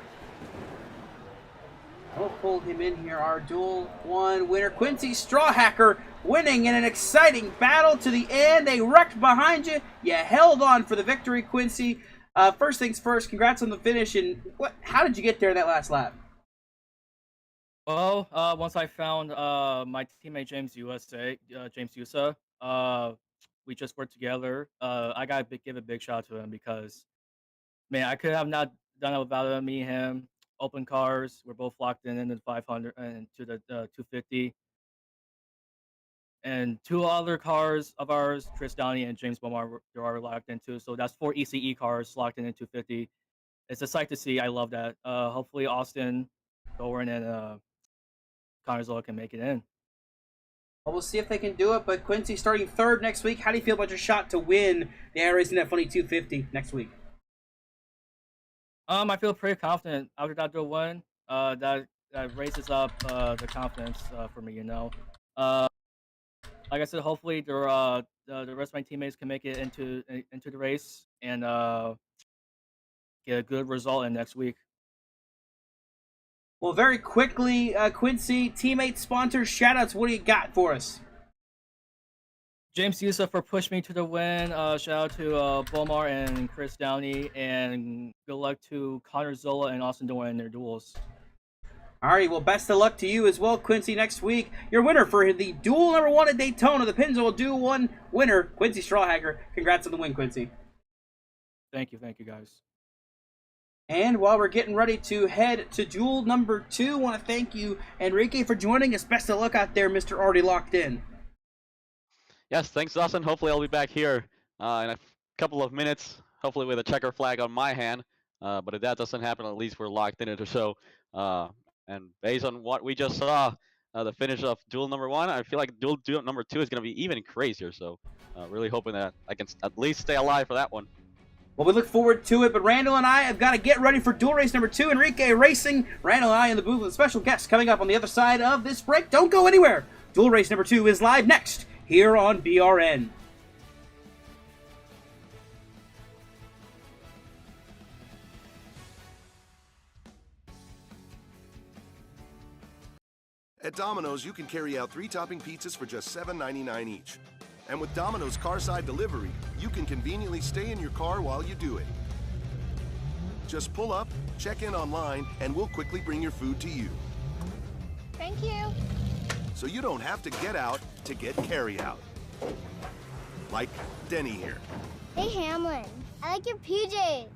We'll pull him in here. Our Duel 1 winner, Quincy Strawhacker, winning in an exciting battle to the end. They wrecked behind you. You held on for the victory, Quincy. First things first, congrats on the finish. And how did you get there in that last lap? Well, once I found my teammate James Usa, we just worked together. I gotta give a big shout out to him because, man, I could have not done it without him. Me and him, open cars. We're both locked in the 500 and to the 250. And two other cars of ours, Chris Downey and James Bomar, are locked into. So that's 4 ECE cars locked in 250. It's a sight to see. I love that. Hopefully Austin, Doran, and Connersville can make it in. Well, we'll see if they can do it. But Quincy starting third next week. How do you feel about your shot to win the iRacing That Funny 250 next week? I feel pretty confident after that Duel win. That raises up the confidence for me. Like I said, hopefully the rest of my teammates can make it into the race and get a good result in next week. Well, very quickly, Quincy, teammate, sponsors, shoutouts. What do you got for us? James Yusuf for pushing me to the win. Shout out to Bomar and Chris Downey, and good luck to Connor Zola and Austin Doran in their duels. All right, well, best of luck to you as well, Quincy, next week. Your winner for the Duel number 1 at Daytona, the Pennzoil Duel 1 winner, Quincy Strawhacker. Congrats on the win, Quincy. Thank you, guys. And while we're getting ready to head to Duel number 2, I want to thank you, Enrique, for joining us. Best of luck out there, Mr. Already Locked In. Yes, thanks, Dawson. Hopefully I'll be back here in a couple of minutes, hopefully with a checker flag on my hand. But if that doesn't happen, at least we're locked in it or so. And based on what we just saw, the finish of Duel number 1, I feel like Duel number 2 is going to be even crazier. So really hoping that I can at least stay alive for that one. Well, we look forward to it, but Randall and I have got to get ready for Duel Race number 2. Enrique Racing, Randall and I in the booth with a special guest coming up on the other side of this break. Don't go anywhere. Duel Race number 2 is live next here on BRN. At Domino's, you can carry out 3-topping pizzas for just $7.99 each. And with Domino's Carside Delivery, you can conveniently stay in your car while you do it. Just pull up, check in online, and we'll quickly bring your food to you. Thank you. So you don't have to get out to get carry-out. Like Denny here. Hey, Hamlin. I like your PJs.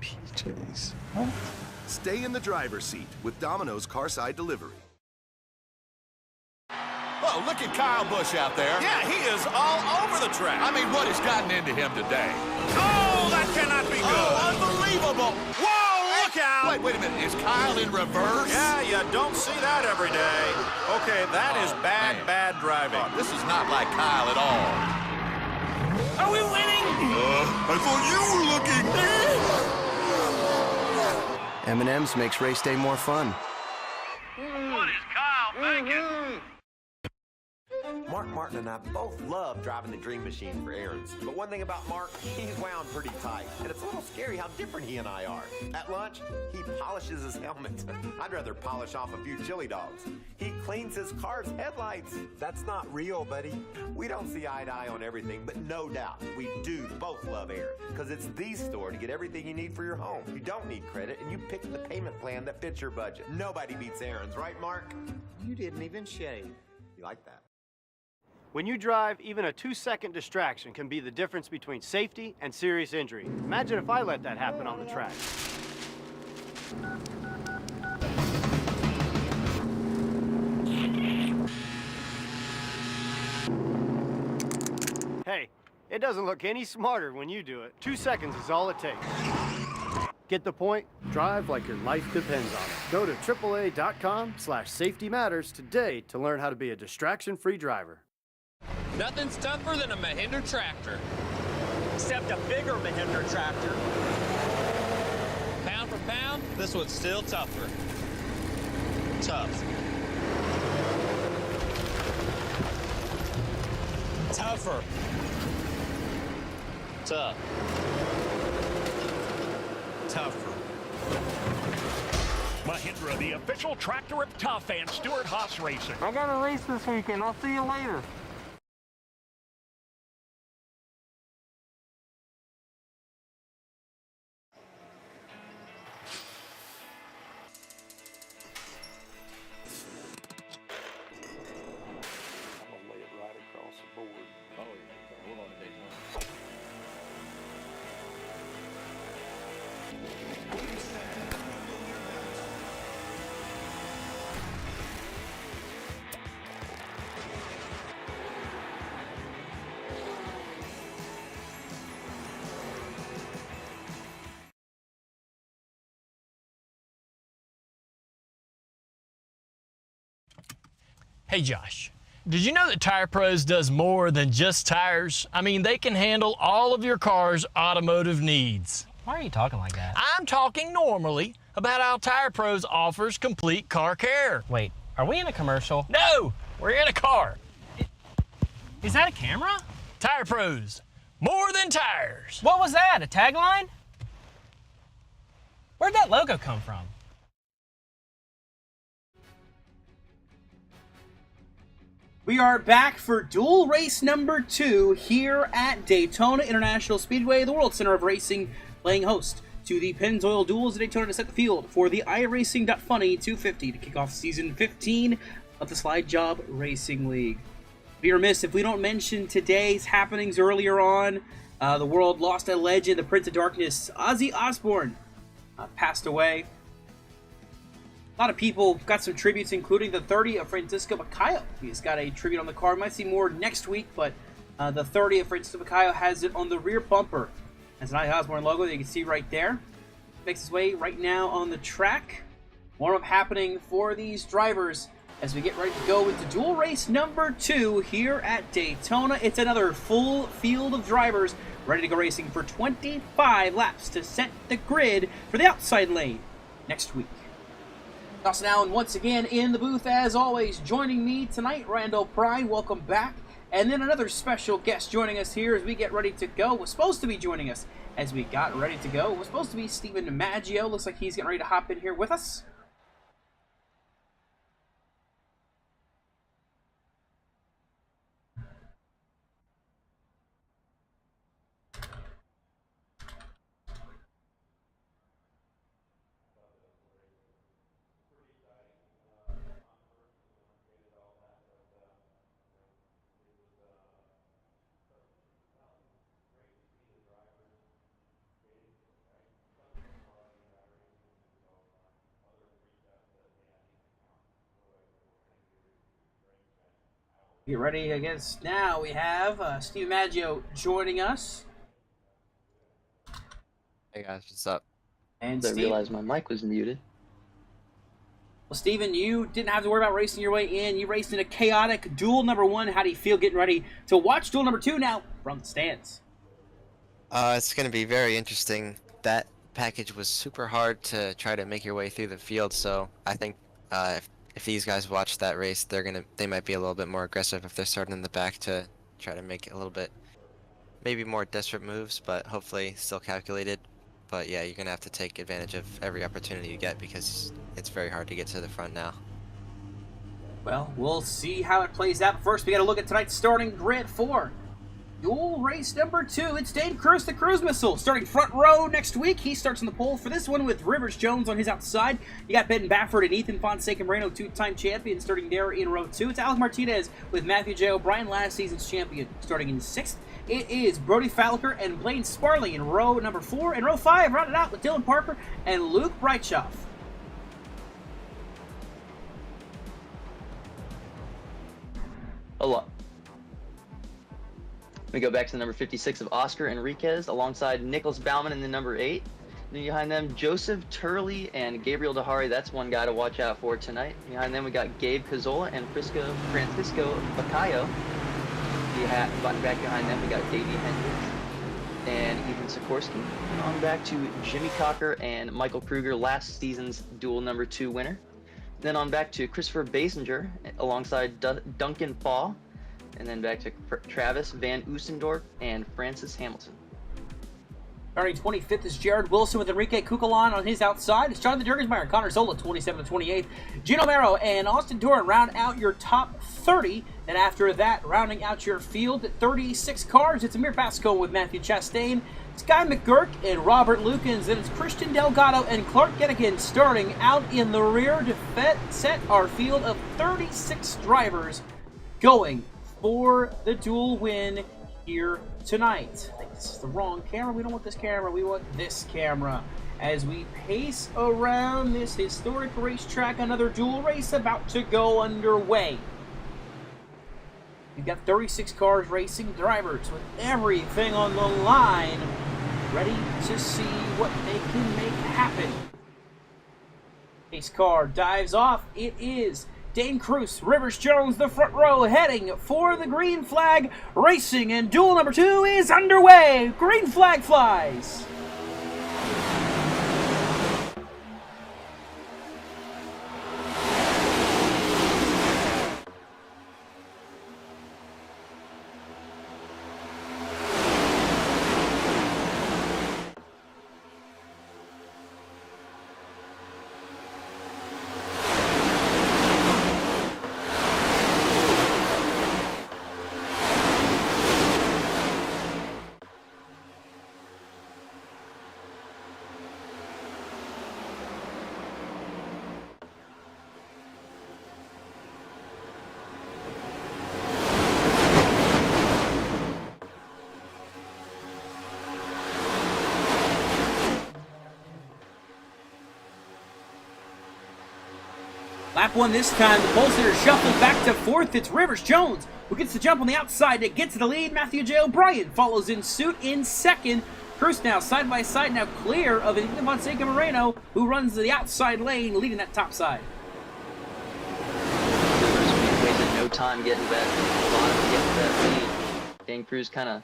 PJs? Stay in the driver's seat with Domino's Carside Delivery. Oh, look at Kyle Busch out there. Yeah, he is all over the track. I mean, what has gotten into him today? Oh, that cannot be good. Oh, unbelievable. Whoa, look out. Wait a minute. Is Kyle in reverse? Yeah, you don't see that every day. Okay, that is bad, man. bad driving. Oh, this is not like Kyle at all. Are we winning? I thought you were looking. M&M's makes race day more fun. What is Kyle thinking? Mark Martin and I both love driving the Dream Machine for errands. But one thing about Mark, he's wound pretty tight. And it's a little scary how different he and I are. At lunch, he polishes his helmet. I'd rather polish off a few chili dogs. He cleans his car's headlights. That's not real, buddy. We don't see eye to eye on everything, but no doubt, we do both love Aaron. Because it's the store to get everything you need for your home. You don't need credit, and you pick the payment plan that fits your budget. Nobody beats Aaron's, right, Mark? You didn't even shave. You like that? When you drive, even a 2-second distraction can be the difference between safety and serious injury. Imagine if I let that happen on the track. Hey, it doesn't look any smarter when you do it. 2 seconds is all it takes. Get the point? Drive like your life depends on it. Go to AAA.com/safety matters today to learn how to be a distraction-free driver. Nothing's tougher than a Mahindra tractor. Except a bigger Mahindra tractor. Pound for pound, this one's still tougher. Tough. Tougher. Tough. Tougher. Mahindra, the official tractor of Tough and Stewart Haas Racing. I got a race this weekend. I'll see you later. Hey Josh, did you know that Tire Pros does more than just tires? I mean, they can handle all of your car's automotive needs. Why are you talking like that? I'm talking normally about how Tire Pros offers complete car care. Wait, are we in a commercial? No, we're in a car. Is that a camera? Tire Pros, more than tires. What was that, a tagline? Where'd that logo come from? We are back for duel race number 2 here at Daytona International Speedway, the World Center of Racing, playing host to the Pennzoil Duels at Daytona to set the field for the iRacing.Funny 250 to kick off season 15 of the Slide Job Racing League. Be remiss if we don't mention today's happenings earlier on. The world lost a legend, the Prince of Darkness, Ozzy Osbourne, passed away. A lot of people got some tributes, including the 30 of Francisco Bacayo. He's got a tribute on the car. Might see more next week, but the 30 of Francisco Bacayo has it on the rear bumper. Has an Ozzy Osbourne logo that you can see right there. Makes his way right now on the track. Warm-up happening for these drivers as we get ready to go into duel race number 2 here at Daytona. It's another full field of drivers ready to go racing for 25 laps to set the grid for the outside lane next week. Dawson Allen once again in the booth as always. Joining me tonight, Randall Pride, welcome back. And then another special guest joining us here as we get ready to go. Was supposed to be joining us as we got ready to go. Was supposed to be Stephen Maggio. Looks like he's getting ready to hop in here with us. Get ready, I guess. Now we have Steve Maggio joining us. Hey guys, what's up? And I realized my mic was muted. Well, Steven, you didn't have to worry about racing your way in. You raced in a chaotic duel number 1. How do you feel getting ready to watch duel number 2 now from the stands? It's going to be very interesting. That package was super hard to try to make your way through the field, so I think if these guys watch that race, they might be a little bit more aggressive if they're starting in the back to try to make it a little bit, maybe more desperate moves, but hopefully still calculated. But yeah, you're gonna have to take advantage of every opportunity you get because it's very hard to get to the front now. Well, we'll see how it plays out. First, we got to look at tonight's starting grid for duel race number 2. It's Dave Cruz, the Cruise Missile, starting front row next week. He starts on the pole for this one with Rivers Jones on his outside. You got Ben Baffert and Ethan Fonseca Moreno, 2-time champion, starting there in row 2. It's Alex Martinez with Matthew J. O'Brien, last season's champion, starting in 6th. It is Brody Falker and Blaine Sparley in row number 4. And row 5 rounded out with Dylan Parker and Luke Breitschoff. A lot. We go back to the number 56 of Oscar Enriquez alongside Nicholas Bauman in the number 8. Then behind them, Joseph Turley and Gabriel Dahari. That's one guy to watch out for tonight. Behind them, we got Gabe Cazzola and Francisco Bacayo. Back behind them, we got Davey Hendricks and Ethan Sikorsky. On back to Jimmy Cocker and Michael Kruger, last season's duel number 2 winner. Then on back to Christopher Basinger alongside Duncan Fall. And then back to Travis Van Oostendorp and Francis Hamilton. Starting 25th is Jared Wilson with Enrique Cucalan on his outside. It's Jonathan Jurgensmeyer, Connor Zola, 27th to 28th. Gino Mero and Austin Doran round out your top 30. And after that, rounding out your field at 36 cars, it's Amir Pasco with Matthew Chastain, Sky McGurk, and Robert Lukens. And it's Christian Delgado and Clark Gettigan starting out in the rear to set our field of 36 drivers going for the dual win here tonight. I think this is the wrong camera. We don't want this camera. We want this camera. As we pace around this historic racetrack, another dual race about to go underway. We've got 36 cars racing, drivers with everything on the line, ready to see what they can make happen. Pace car dives off. It is Dane Cruz, Rivers Jones, the front row, heading for the green flag racing, and duel number 2 is underway. Green flag flies. Lap 1 this time, the pole sitter shuffled back to 4th. It's Rivers Jones who gets the jump on the outside to get to the lead. Matthew J. O'Brien follows in suit in 2nd. Cruz now side by side, now clear of Enigma Fonseca Moreno, who runs the outside lane, leading that top side. Rivers wasted no time getting to that bottom, getting to that lead. Dane Cruz kind of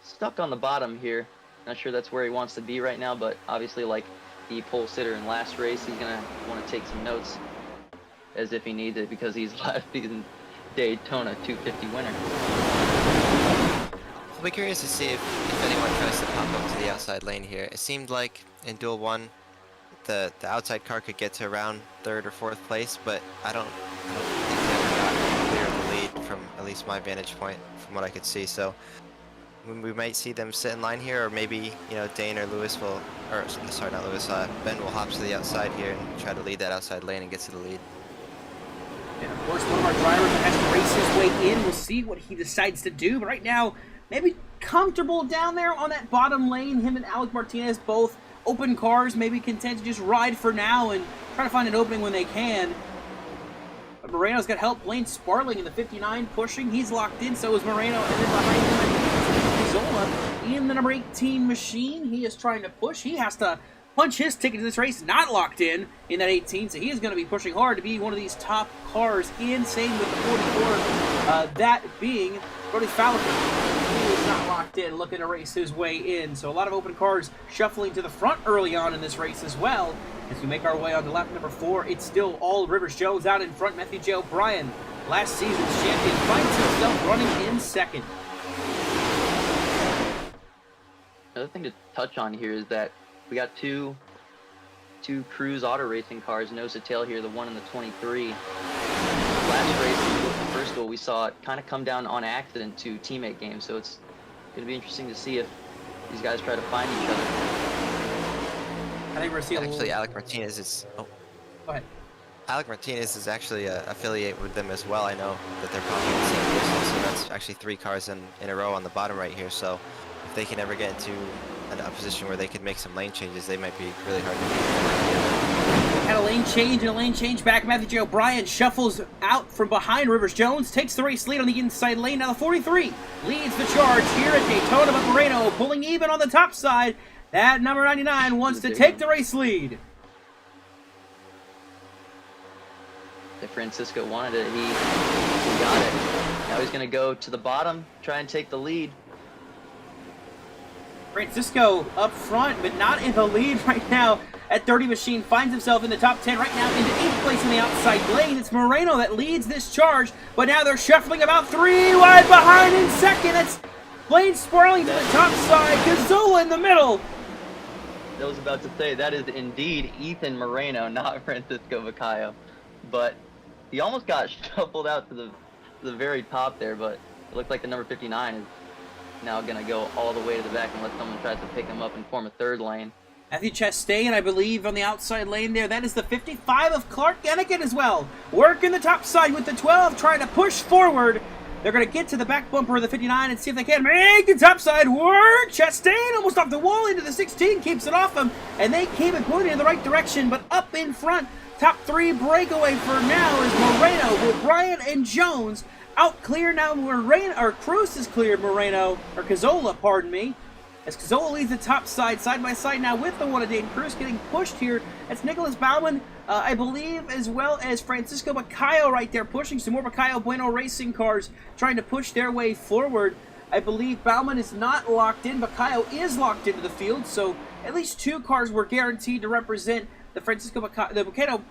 stuck on the bottom here. Not sure that's where he wants to be right now, but obviously, like the pole sitter in last race, he's gonna want to take some notes, as if he needs it, because he's last season Daytona 250 winner. I'll be curious to see if anyone tries to pop up to the outside lane here. It seemed like in Duel 1, the outside car could get to around 3rd or 4th place, but I don't think they ever got clear of the lead from at least my vantage point, from what I could see. So we might see them sit in line here, or maybe, you know, Dane or Lewis will, or sorry, not Lewis, Ben will hop to the outside here and try to lead that outside lane and get to the lead. And of course, one of our drivers has to race his way in. We'll see what he decides to do. But right now, maybe comfortable down there on that bottom lane. Him and Alec Martinez, both open cars, maybe content to just ride for now and try to find an opening when they can. But Moreno's got help. Blaine Sparling in the 59 pushing. He's locked in, so is Moreno. And then behind him, Zola in the number 18 machine. He is trying to push. He has to punch his ticket to this race, not locked in that 18, so he is going to be pushing hard to be one of these top cars in. Same with the 44, that being Brody Falcon. He is not locked in, looking to race his way in. So a lot of open cars shuffling to the front early on in this race as well. As we make our way on to lap number 4, it's still all Rivers Jones out in front. Matthew J. O'Brien, last season's champion, finds himself running in 2nd. Another thing to touch on here is that we got two Cruise Auto Racing cars nose to tail here, the 1 and the 23. Last race, the first duel, we saw it kind of come down on accident to teammate games, so it's going to be interesting to see if these guys try to find each other. I think we're seeing actually Alec Martinez is. Oh, go ahead. Alec Martinez is actually affiliated with them as well. I know that they're probably in the same race, so that's actually 3 cars in a row on the bottom right here. So if they can ever get into a position where they could make some lane changes, they might be really hard to beat. Had a lane change and a lane change back. Matthew J. O'Brien shuffles out from behind Rivers Jones, takes the race lead on the inside lane. Now the 43 leads the charge here at Daytona, but Moreno pulling even on the top side. That number 99 wants to take the race lead. If Francisco wanted it, he got it. Now he's going to go to the bottom, try and take the lead. Francisco up front, but not in the lead right now at 30 Machine. Finds himself in the top 10 right now, into 8th place in the outside lane. It's Moreno that leads this charge, but now they're shuffling about 3 wide behind in 2nd. It's Blaine Sparling to the top side. Gazola in the middle. I was about to say, that is indeed Ethan Moreno, not Francisco Vacayo. But he almost got shuffled out to the very top there, but it looked like the number 59 is now going to go all the way to the back unless someone tries to pick him up and form a third lane. Matthew Chastain, I believe, on the outside lane there. That is the 55 of Clark Anakin as well. Working the top side with the 12, trying to push forward. They're going to get to the back bumper of the 59 and see if they can make the top side work. Chastain almost off the wall into the 16, keeps it off him, and they keep it pointing in the right direction, but up in front. Top 3 breakaway for now is Moreno with Bryant and Jones. Out clear now, Cruz is cleared Moreno, or Cazzola, pardon me. As Cazzola leads the top side by side now with the one of Dayton Cruz getting pushed here. That's Nicholas Bauman, I believe, as well as Francisco Bacayo right there pushing. Some more Bacayo Bueno racing cars trying to push their way forward. I believe Bauman is not locked in. Bacayo is locked into the field, so at least 2 cars were guaranteed to represent the Bacayo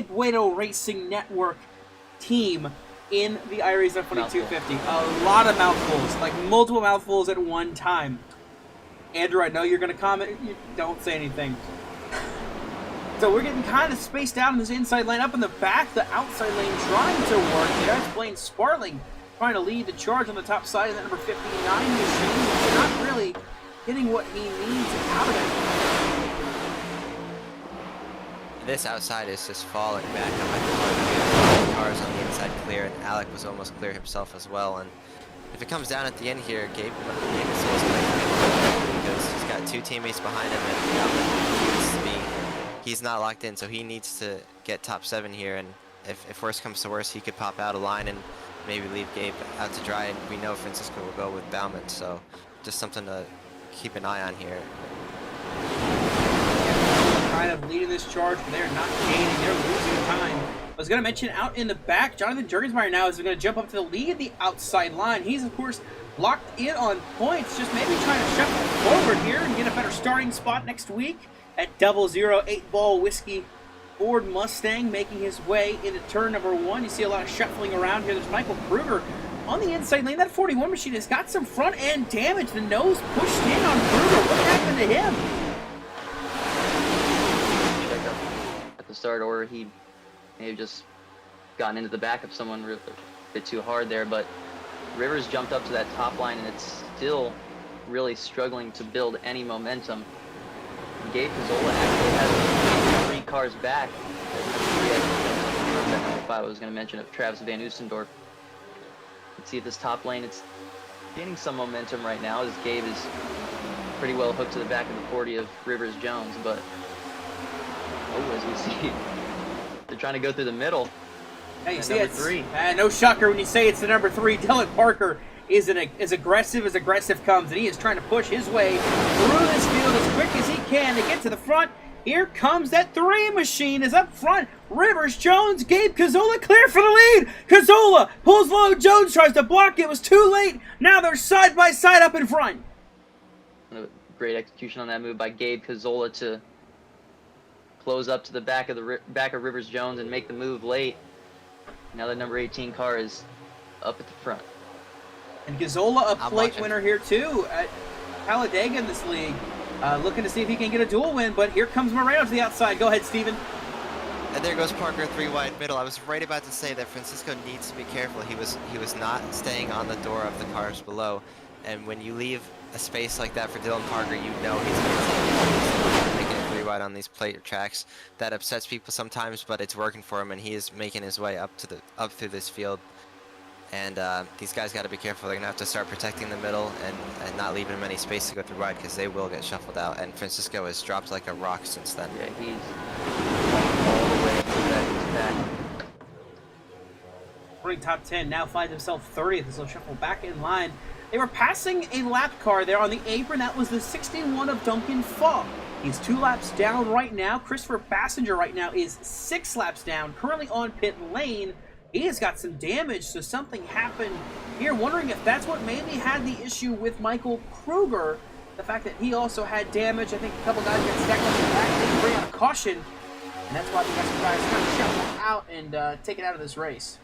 Bueno Racing Network team in the iRacing 2250. A lot of mouthfuls, like multiple mouthfuls at one time. Andrew, I know you're going to comment. You don't say anything. So we're getting kind of spaced out in this inside lane. Up in the back, the outside lane trying to work. There's Blaine Sparling trying to lead the charge on the top side of that number 59 machine. Not really getting what he needs out of it. This outside is just falling back. The cars on the inside clear, and Alec was almost clear himself as well. And if it comes down at the end here, Gabe is always going to because he's got 2 teammates behind him, and he's not locked in, so he needs to get top 7 here. And if worse comes to worse, he could pop out a line and maybe leave Gabe out to dry. And we know Francisco will go with Bauman, so just something to keep an eye on here. Kind of leading this charge, but they're not gaining, they're losing time. I was going to mention out in the back, Jonathan Jurgensmeyer now is going to jump up to the lead of the outside line. He's, of course, locked in on points, just maybe trying to shuffle forward here and get a better starting spot next week at 008 Ball Whiskey Ford Mustang, making his way into turn number 1. You see a lot of shuffling around here. There's Michael Kruger on the inside lane. That 41 machine has got some front end damage. The nose pushed in on Kruger. What happened to him? At the start, or he may have just gotten into the back of someone a bit too hard there, but Rivers jumped up to that top line, and it's still really struggling to build any momentum. Gabe Cazzola actually has 3 cars back. I was going to mention of Travis Van Oostendorf. Let's see if this top lane, it's gaining some momentum right now, as Gabe is pretty well hooked to the back of the 40 of Rivers Jones, but as we see, they're trying to go through the middle. Yeah, you see it's 3. No shocker when you say it's the number 3. Dylan Parker is as aggressive comes, and he is trying to push his way through this field as quick as he can to get to the front. Here comes that 3 machine is up front. Rivers Jones, Gabe Cazzola clear for the lead. Cazzola pulls low. Jones tries to block. It was too late. Now they're side by side up in front. Great execution on that move by Gabe Cazzola to close up to the back of Rivers Jones and make the move late. Now the number 18 car is up at the front. And Cazzola, a plate winner here too at Talladega in this league. Looking to see if he can get a dual win, but here comes Moreno to the outside. Go ahead, Steven. And there goes Parker, 3 wide middle. I was right about to say that Francisco needs to be careful. He was not staying on the door of the cars below. And when you leave a space like that for Dylan Parker, you know he's going to make it 3 wide on these plate tracks. That upsets people sometimes, but it's working for him, and he is making his way up through this field. And these guys got to be careful. They're going to have to start protecting the middle and not leaving them any space to go through wide, because they will get shuffled out. And Francisco has dropped like a rock since then. Yeah, he's all the way through that back. Running top 10 now finds himself 30th as he'll shuffle back in line. They were passing a lap car there on the apron. That was the 61 of Duncan Fogg. He's 2 laps down right now. Christopher Bassinger right now is 6 laps down, currently on pit lane. He has got some damage, so something happened here. Wondering if that's what maybe had the issue with Michael Kruger. The fact that he also had damage. I think a couple guys got stacked on the back. They bring out a caution. And that's why the guys kind of shuffle out and take it out of this race.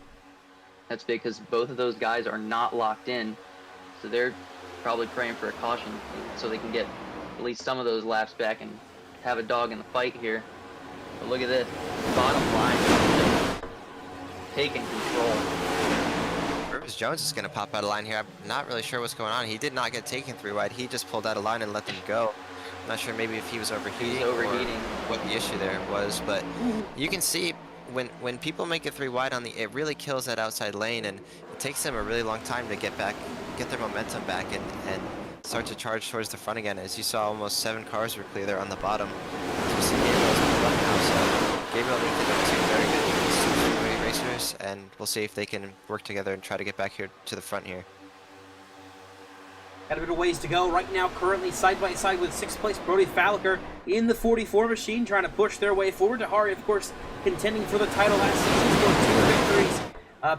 That's because both of those guys are not locked in. So they're probably praying for a caution so they can get at least some of those laps back and have a dog in the fight here. But look at this. Bottom line. Taking control. Rivers Jones is going to pop out of line here. I'm not really sure what's going on. He did not get taken 3 wide. He just pulled out of line and let them go. I'm not sure maybe if he was overheating, or what the issue there was, but you can see when people make it 3 wide on it really kills that outside lane, and it takes them a really long time to get their momentum back and start to charge towards the front again. As you saw, almost 7 cars were clear there on the bottom. So you see Gabriel's pulled up now, so Gabriel needs to go 2 very good racers, and we'll see if they can work together and try to get back here to the front here. Got a bit of ways to go. Right now, currently side by side with 6th place Brody Falliker in the 44 machine, trying to push their way forward. Dahari, of course, contending for the title last season, scored 2 victories,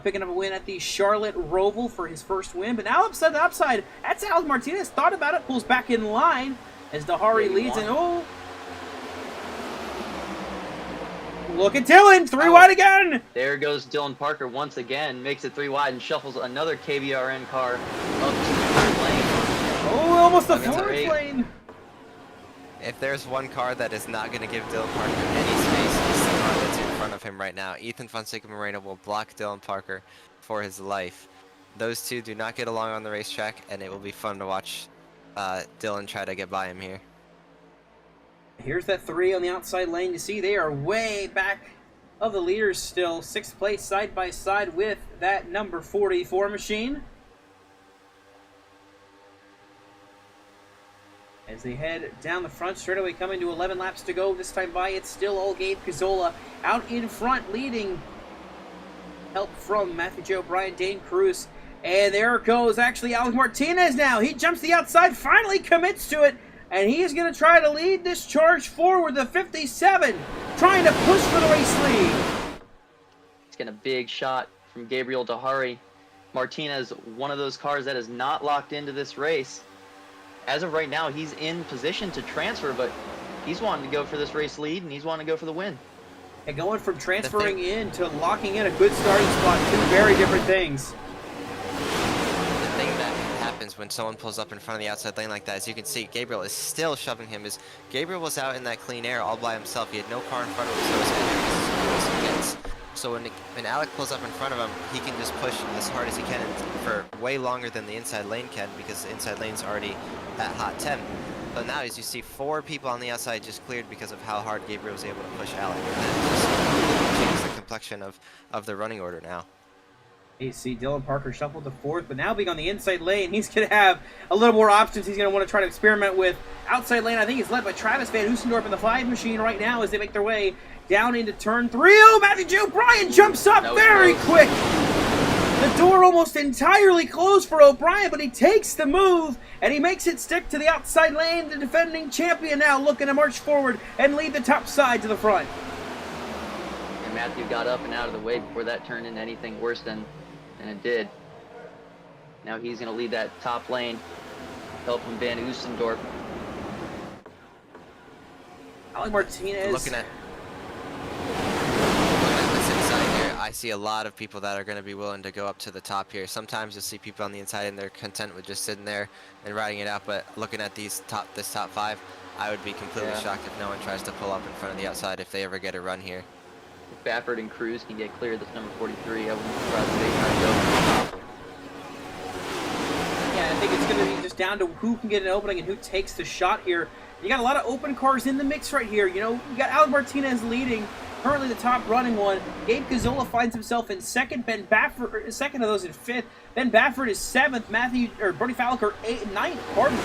picking up a win at the Charlotte Roval for his first win. But now upside to upside, that's Alex Martinez. Thought about it, pulls back in line as Dahari leads, and look at Dylan, 3 wide again. There goes Dylan Parker once again, makes it 3 wide and shuffles another KBRN car up to the 3rd lane. Oh, almost the 4th lane. If there's one car that is not going to give Dylan Parker any space, it's the car that's in front of him right now. Ethan Fonseca Moreno will block Dylan Parker for his life. Those two do not get along on the racetrack, and it will be fun to watch Dylan try to get by him here. Here's that 3 on the outside lane. You see they are way back of the leaders still. 6th place side by side with that number 44 machine. As they head down the front straightaway, coming to 11 laps to go. This time by, it's still all Gabe Cazzola out in front, leading. Help from Matthew Joe O'Brien, Dane Cruz. And there goes actually Alex Martinez now. He jumps the outside, finally commits to it. And he is going to try to lead this charge forward. The 57 trying to push for the race lead. He's getting a big shot from Gabriel Dahari. Martinez, one of those cars that is not locked into this race. As of right now, he's in position to transfer, but he's wanting to go for this race lead, and he's wanting to go for the win. And going from transferring in to locking in a good starting spot, 2 very different things. The thing that happens when someone pulls up in front of the outside lane like that, as you can see, Gabriel is still shoving him. Gabriel was out in that clean air all by himself. He had no car in front of him, so his entry is as he gets. So when Alec pulls up in front of him, he can just push as hard as he can for way longer than the inside lane can, because the inside lane's already at hot temp. So now, as you see, 4 people on the outside just cleared because of how hard Gabriel was able to push Alec. And that just changes the complexion of the running order now. You see Dylan Parker shuffled to 4th, but now being on the inside lane, he's going to have a little more options he's going to want to try to experiment with. Outside lane, I think, is led by Travis Van Oostendorp in the 5 machine right now as they make their way down into turn 3. Oh, Matthew Joe O'Brien jumps up very quick. The door almost entirely closed for O'Brien, but he takes the move, and he makes it stick to the outside lane. The defending champion now looking to march forward and lead the top side to the front. And Matthew got up and out of the way before that turned into anything worse than it did. Now he's going to lead that top lane. Help from Van Oostendorp. Alec Martinez. Looking at this inside here, I see a lot of people that are going to be willing to go up to the top here. Sometimes you'll see people on the inside and they're content with just sitting there and riding it out, but looking at this top 5, I would be completely shocked if no one tries to pull up in front of the outside if they ever get a run here. If Baffert and Cruz can get clear of this number 43, I wouldn't be surprised if they try to go. Yeah, I think it's going to be just down to who can get an opening and who takes the shot here. You got a lot of open cars in the mix right here. You know, you got Alex Martinez leading, currently the top running one. Gabe Cazzola finds himself in 2nd. Ben Baffert, 2nd of those in 5th. Ben Baffert is 7th. Brody Falliker 9th. Pardon me.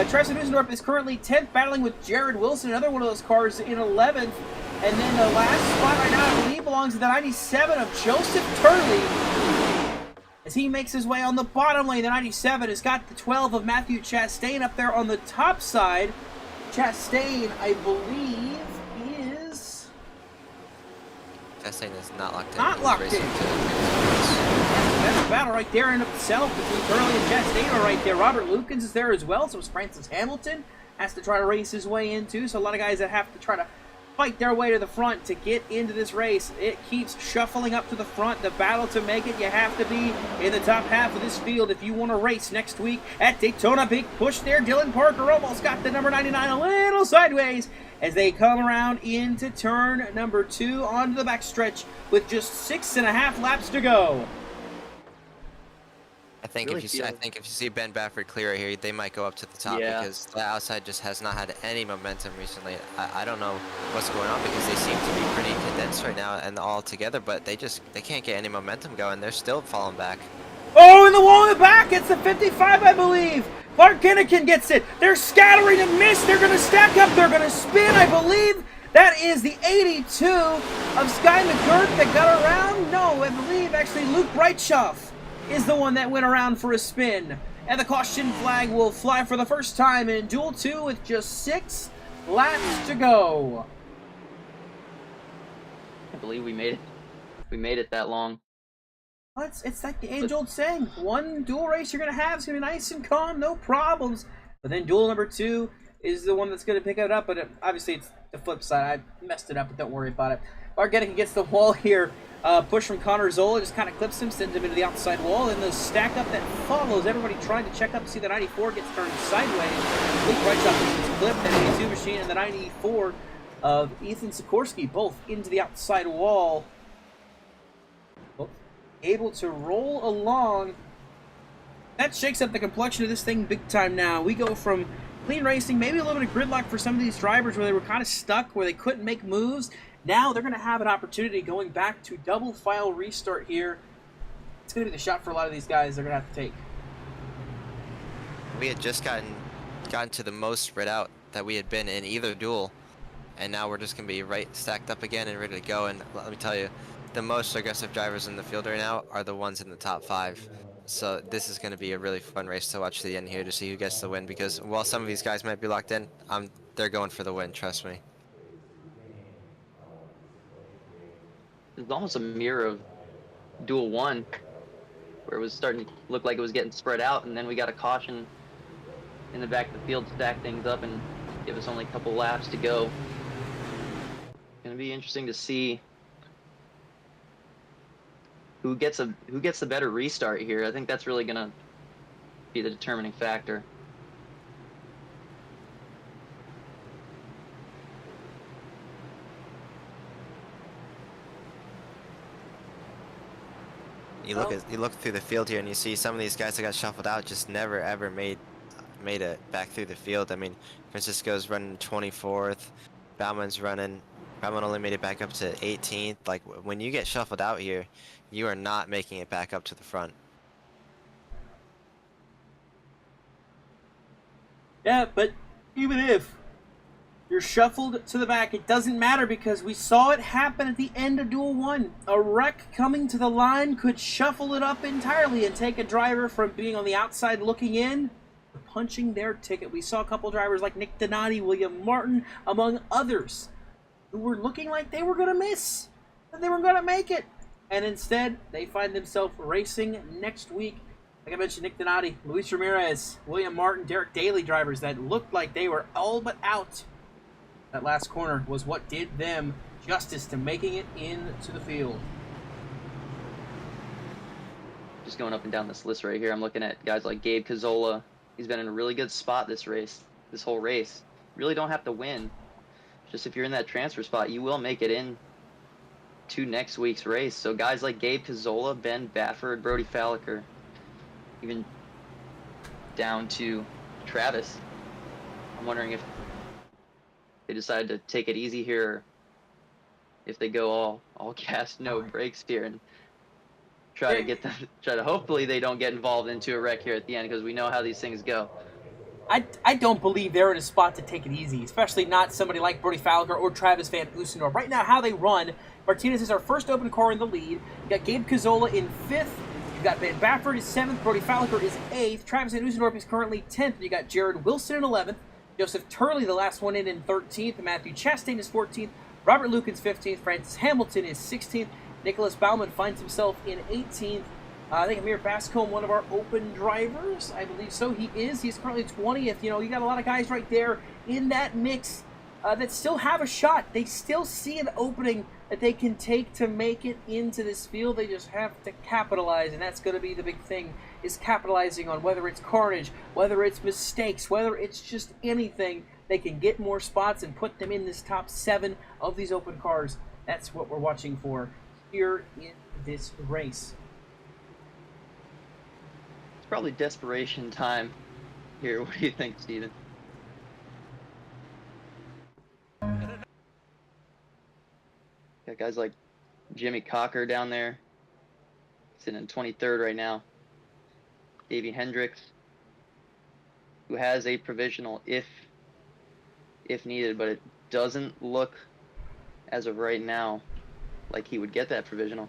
Travis Oostendorp is currently 10th, battling with Jared Wilson, another one of those cars in 11th. And then the last spot right now, I believe, belongs to the 97 of Joseph Turley. As he makes his way on the bottom lane, the 97 has got the 12 of Matthew Chastain up there on the top side. Chastain, I believe, is... Chastain is not locked in. Not locked in. That's a battle right there in itself between Turley and Chastain are right there. Robert Lukens is there as well, so is Francis Hamilton. Has to try to race his way in too, so a lot of guys that have to try to fight their way to the front to get into this race. It keeps shuffling up to the front. The battle to make it, you have to be in the top half of this field if you want to race next week at Daytona. Big push there. Dylan Parker almost got the number 99 a little sideways as they come around into turn number 2 onto the backstretch with just 6.5 laps to go. I think if you see Ben Baffert clear right here, they might go up to the top because the outside just has not had any momentum recently. I don't know what's going on because they seem to be pretty condensed right now and all together, but they can't get any momentum going. They're still falling back. Oh, in the wall in the back, it's the 55, I believe. Clark Kinnikin gets it. They're scattering and miss. They're going to stack up. They're going to spin, I believe. That is the 82 of Sky McGirt that got around. No, I believe actually Luke Breitschoff is the one that went around for a spin. And the caution flag will fly for the first time in Duel 2 with just 6 laps to go. I believe we made it. We made it that long. Well, it's like the age-old saying. One duel race you're going to have is going to be nice and calm, no problems. But then duel number 2 is the one that's going to pick it up. But obviously it's the flip side. I messed it up, but don't worry about it. Bargetic gets the wall here. Push from Connor Zola just kind of clips him, sends him into the outside wall, and the stack up that follows. Everybody trying to check up to see the 94 gets turned sideways. Luke Breitschoff gets clipped, that 82 machine, and the 94 of Ethan Sikorsky both into the outside wall. Both able to roll along. That shakes up the complexion of this thing big time now. We go from clean racing, maybe a little bit of gridlock for some of these drivers where they were kind of stuck, where they couldn't make moves. Now they're going to have an opportunity going back to double file restart here. It's going to be the shot for a lot of these guys they're going to have to take. We had just gotten to the most spread out that we had been in either duel, and now we're just going to be right stacked up again and ready to go. And let me tell you, the most aggressive drivers in the field right now are the ones in the top 5. So this is going to be a really fun race to watch to the end here to see who gets the win, because while some of these guys might be locked in, they're going for the win, trust me. It's almost a mirror of Duel 1, where it was starting to look like it was getting spread out, and then we got a caution in the back of the field to stack things up and give us only a couple laps to go. It's going to be interesting to see who gets the better restart here. I think that's really going to be the determining factor. You look through the field here and you see some of these guys that got shuffled out just never ever made it back through the field. I mean, Francisco's running 24th, Baumann only made it back up to 18th. Like, when you get shuffled out here, you are not making it back up to the front. Yeah, but even if you're shuffled to the back, it doesn't matter, because we saw it happen at the end of Duel 1. A wreck coming to the line could shuffle it up entirely and take a driver from being on the outside looking in to punching their ticket. We saw a couple drivers like Nick Donati, William Martin, among others, who were looking like they were going to miss, that they were going to make it. And instead, they find themselves racing next week. Like I mentioned, Nick Donati, Luis Ramirez, William Martin, Derek Daly drivers that looked like they were all but out. That last corner was what did them justice to making it into the field. Just going up and down this list right here, I'm looking at guys like Gabe Cazzola. He's been in a really good spot this whole race. Really don't have to win. Just if you're in that transfer spot, you will make it in to next week's race. So guys like Gabe Cazzola, Ben Baffert, Brody Falliker, even down to Travis. I'm wondering if they decide to take it easy here, or if they go all gas, no brakes here, and try to hopefully they don't get involved into a wreck here at the end, because we know how these things go. I don't believe they're in a spot to take it easy, especially not somebody like Brody Falliker or Travis Van Oostenhoorn. Right now, how they run, Martinez is our first open car in the lead. You got Gabe Cazzola in 5th. You've got Ben Baffert is 7th. Brody Falliker is 8th. Travis Van Oostenhoorn is currently 10th. You got Jared Wilson in 11th. Joseph Turley, the last one in 13th. Matthew Chastain is 14th. Robert Lukens 15th. Francis Hamilton is 16th. Nicholas Baumann finds himself in 18th. I think Amir Bascombe, one of our open drivers, I believe so. He is. He's currently 20th. You know, you got a lot of guys right there in that mix that still have a shot. They still see an opening that they can take to make it into this field. They just have to capitalize, and that's going to be the big thing, is capitalizing on whether it's carnage, whether it's mistakes, whether it's just anything. They can get more spots and put them in this top 7 of these open cars. That's what we're watching for here in this race. It's probably desperation time here. What do you think, Steven? Got guys like Jimmy Cocker down there, sitting in 23rd right now. Davey Hendricks, who has a provisional if needed, but it doesn't look as of right now like he would get that provisional.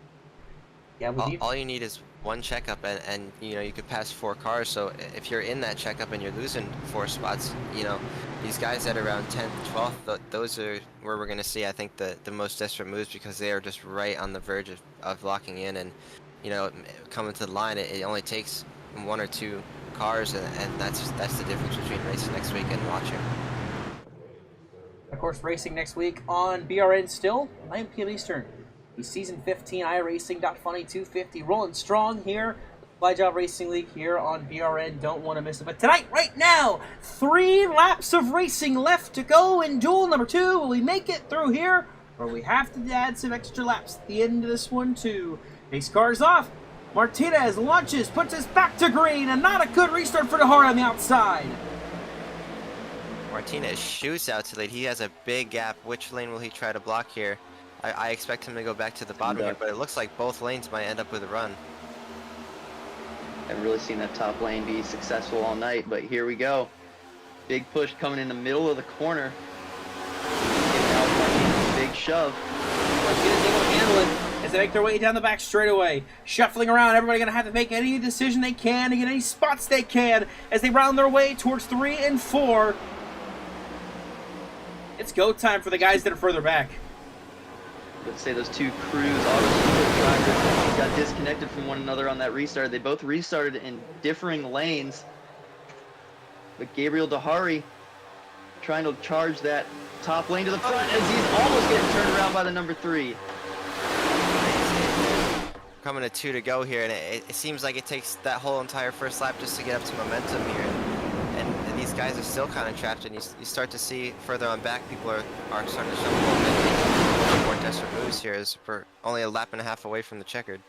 Yeah, all you need is one checkup, and you know, you could pass 4 cars. So if you're in that checkup and you're losing 4 spots, you know, these guys at around 10th, 12th, those are where we're going to see, I think, the most desperate moves, because they are just right on the verge of locking in. And you know, coming to the line, it only takes 1 or 2 cars, and that's the difference between racing next week and watching. Of course, racing next week on BRN still, 9 p.m. Eastern. The Season 15 iRacing.funny 250 rolling strong here. Fly Jawb Racing League here on BRN. Don't want to miss it. But tonight, right now, 3 laps of racing left to go in duel number 2. Will we make it through here, or we have to add some extra laps at the end of this one too? Pace cars off. Martinez launches, puts us back to green, and not a good restart for DeHart on the outside. Martinez shoots out to lead. He has a big gap. Which lane will he try to block here? I expect him to go back to the bottom here, but it looks like both lanes might end up with a run. Haven't really seen that top lane be successful all night, but here we go. Big push coming in the middle of the corner. Big shove. Martinez able to handle it as they make their way down the back straightaway. Shuffling around, everybody going to have to make any decision they can to get any spots they can as they round their way towards 3 and 4. It's go time for the guys that are further back. Let's say those 2 Cruise auto drivers got disconnected from one another on that restart. They both restarted in differing lanes. But Gabriel Dahari trying to charge that top lane to the front as he's almost getting turned around by the number 3. Coming to 2 to go here, and it seems like it takes that whole entire first lap just to get up to momentum here. And these guys are still kind of trapped, and you start to see further on back, people are starting to show a little bit more desperate moves here, as we're only a lap and a half away from the checkered.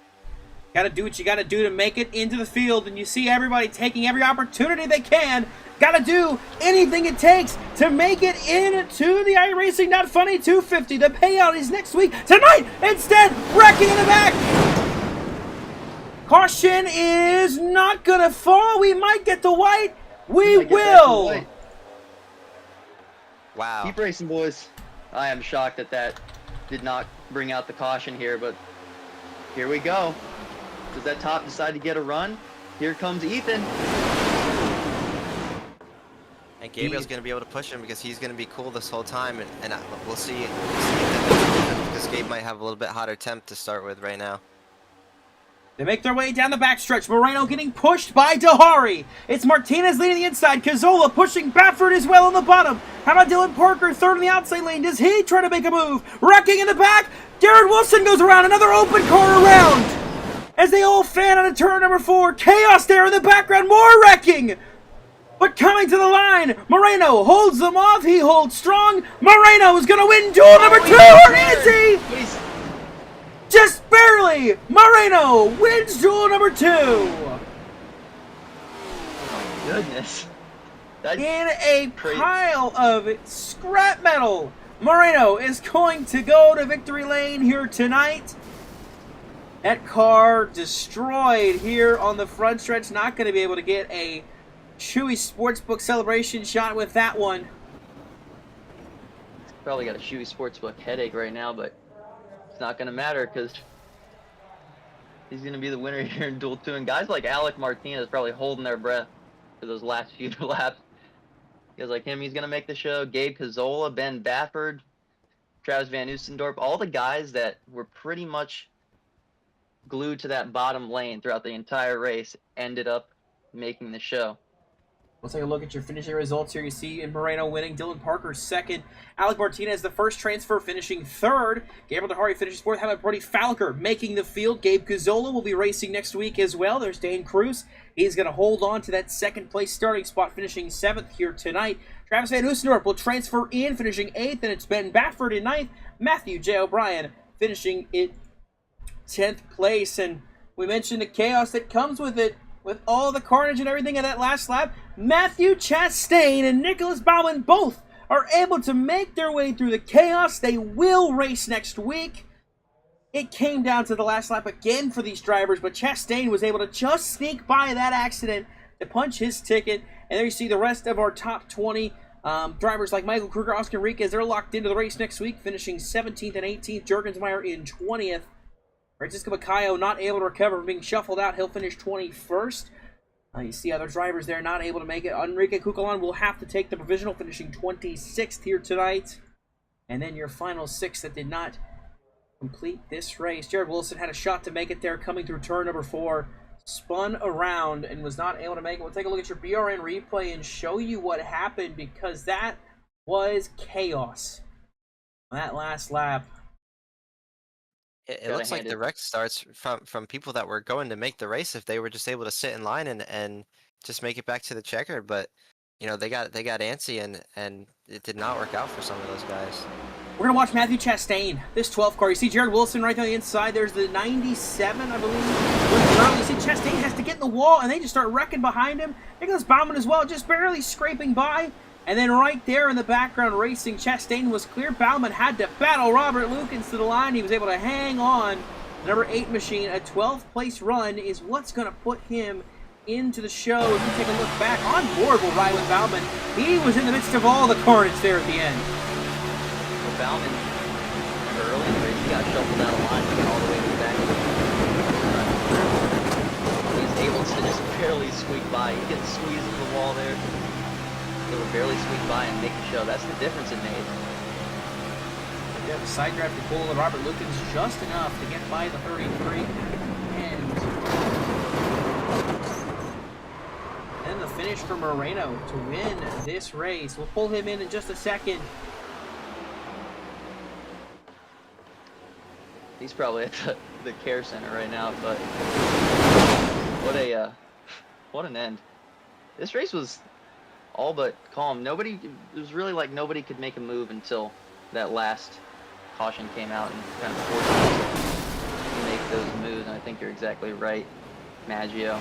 Gotta do what you gotta do to make it into the field, and you see everybody taking every opportunity they can. Gotta do anything it takes to make it into the iRacing.funny 250. The payout is next week. Tonight, instead, wrecking in the back. Caution is not gonna fall. We might get the white. We will. Wow. Keep racing, boys. I am shocked that did not bring out the caution here, but here we go. Does that top decide to get a run? Here comes Ethan. And Gabriel's going to be able to push him because he's going to be cool this whole time, and we'll see if that makes a difference, because Gabe might have a little bit hotter temp to start with right now. They make their way down the backstretch. Moreno getting pushed by Dahari. It's Martinez leading the inside. Cazzola pushing Baffert as well on the bottom. How about Dylan Parker, third in the outside lane? Does he try to make a move? Wrecking in the back. Jared Wilson goes around. Another open car around. As they all fan on a turn number 4. Chaos there in the background. More wrecking. But coming to the line, Moreno holds them off. He holds strong. Moreno is going to win duel number 2. Or is he? Just barely! Moreno wins duel number 2! Oh my goodness. In a pile of scrap metal, Moreno is going to go to victory lane here tonight. That car destroyed here on the front stretch. Not going to be able to get a Chewy Sportsbook celebration shot with that one. Probably got a Chewy Sportsbook headache right now, but not going to matter because he's going to be the winner here in Duel 2. And guys like Alec Martinez probably holding their breath for those last few laps. Guys like him, he's going to make the show. Gabe Cazzola, Ben Baffert, Travis Van Oostendorp, all the guys that were pretty much glued to that bottom lane throughout the entire race ended up making the show. We'll take a look at your finishing results here. You see in Moreno winning, Dylan Parker second, Alec Martinez the first transfer finishing third, Gabriel DeHari finishes fourth, how about Brody Falker making the field. Gabe Gazzola will be racing next week as well. There's Dane Cruz. He's going to hold on to that second place starting spot, finishing seventh here tonight. Travis Van Hoosendorp will transfer in, finishing eighth, and it's Ben Baffert in ninth. Matthew J. O'Brien finishing in 10th place, and we mentioned the chaos that comes with it. With all the carnage and everything in that last lap, Matthew Chastain and Nicholas Baumann both are able to make their way through the chaos. They will race next week. It came down to the last lap again for these drivers, but Chastain was able to just sneak by that accident to punch his ticket. And there you see the rest of our top 20 drivers like Michael Kruger, Oscar Enriquez. They're locked into the race next week, finishing 17th and 18th. Jurgensmeyer in 20th. Francisco Macayo not able to recover from being shuffled out. He'll finish 21st. You see other drivers there not able to make it. Enrique Cucalan will have to take the provisional, finishing 26th here tonight. And then your final six that did not complete this race. Jared Wilson had a shot to make it there, coming through turn number 4. Spun around and was not able to make it. We'll take a look at your BRN replay and show you what happened, because that was chaos on that last lap. It looks like the wreck starts from people that were going to make the race if they were just able to sit in line and just make it back to the checkered. But you know, they got antsy and it did not work out for some of those guys. We're gonna watch Matthew Chastain, this 12th car. You see Jared Wilson right there on the inside. There's the 97, I believe. You see Chastain has to get in the wall, and they just start wrecking behind him. Nicholas Baumann as well, just barely scraping by. And then right there in the background racing, Chastain was clear. Baumann had to battle Robert Lukens to the line. He was able to hang on. Number 8 machine, a 12th place run is what's going to put him into the show. If you take a look back, on board will ride with Baumann. He was in the midst of all the carnage there at the end. Well, Baumann, early in the race, he got shuffled out of line to get all the way to the back of the He's able to just barely squeak by. He gets squeezed into the wall there. They would barely squeak by and make the show. That's the difference it made. Yeah, the side drive to pull Robert Lukens just enough to get by the 33. And the finish for Moreno to win this race. We'll pull him in just a second. He's probably at the care center right now, but what an end. This race was all but calm. It was really like nobody could make a move until that last caution came out and kind of forced them to make those moves. And I think you're exactly right, Maggio.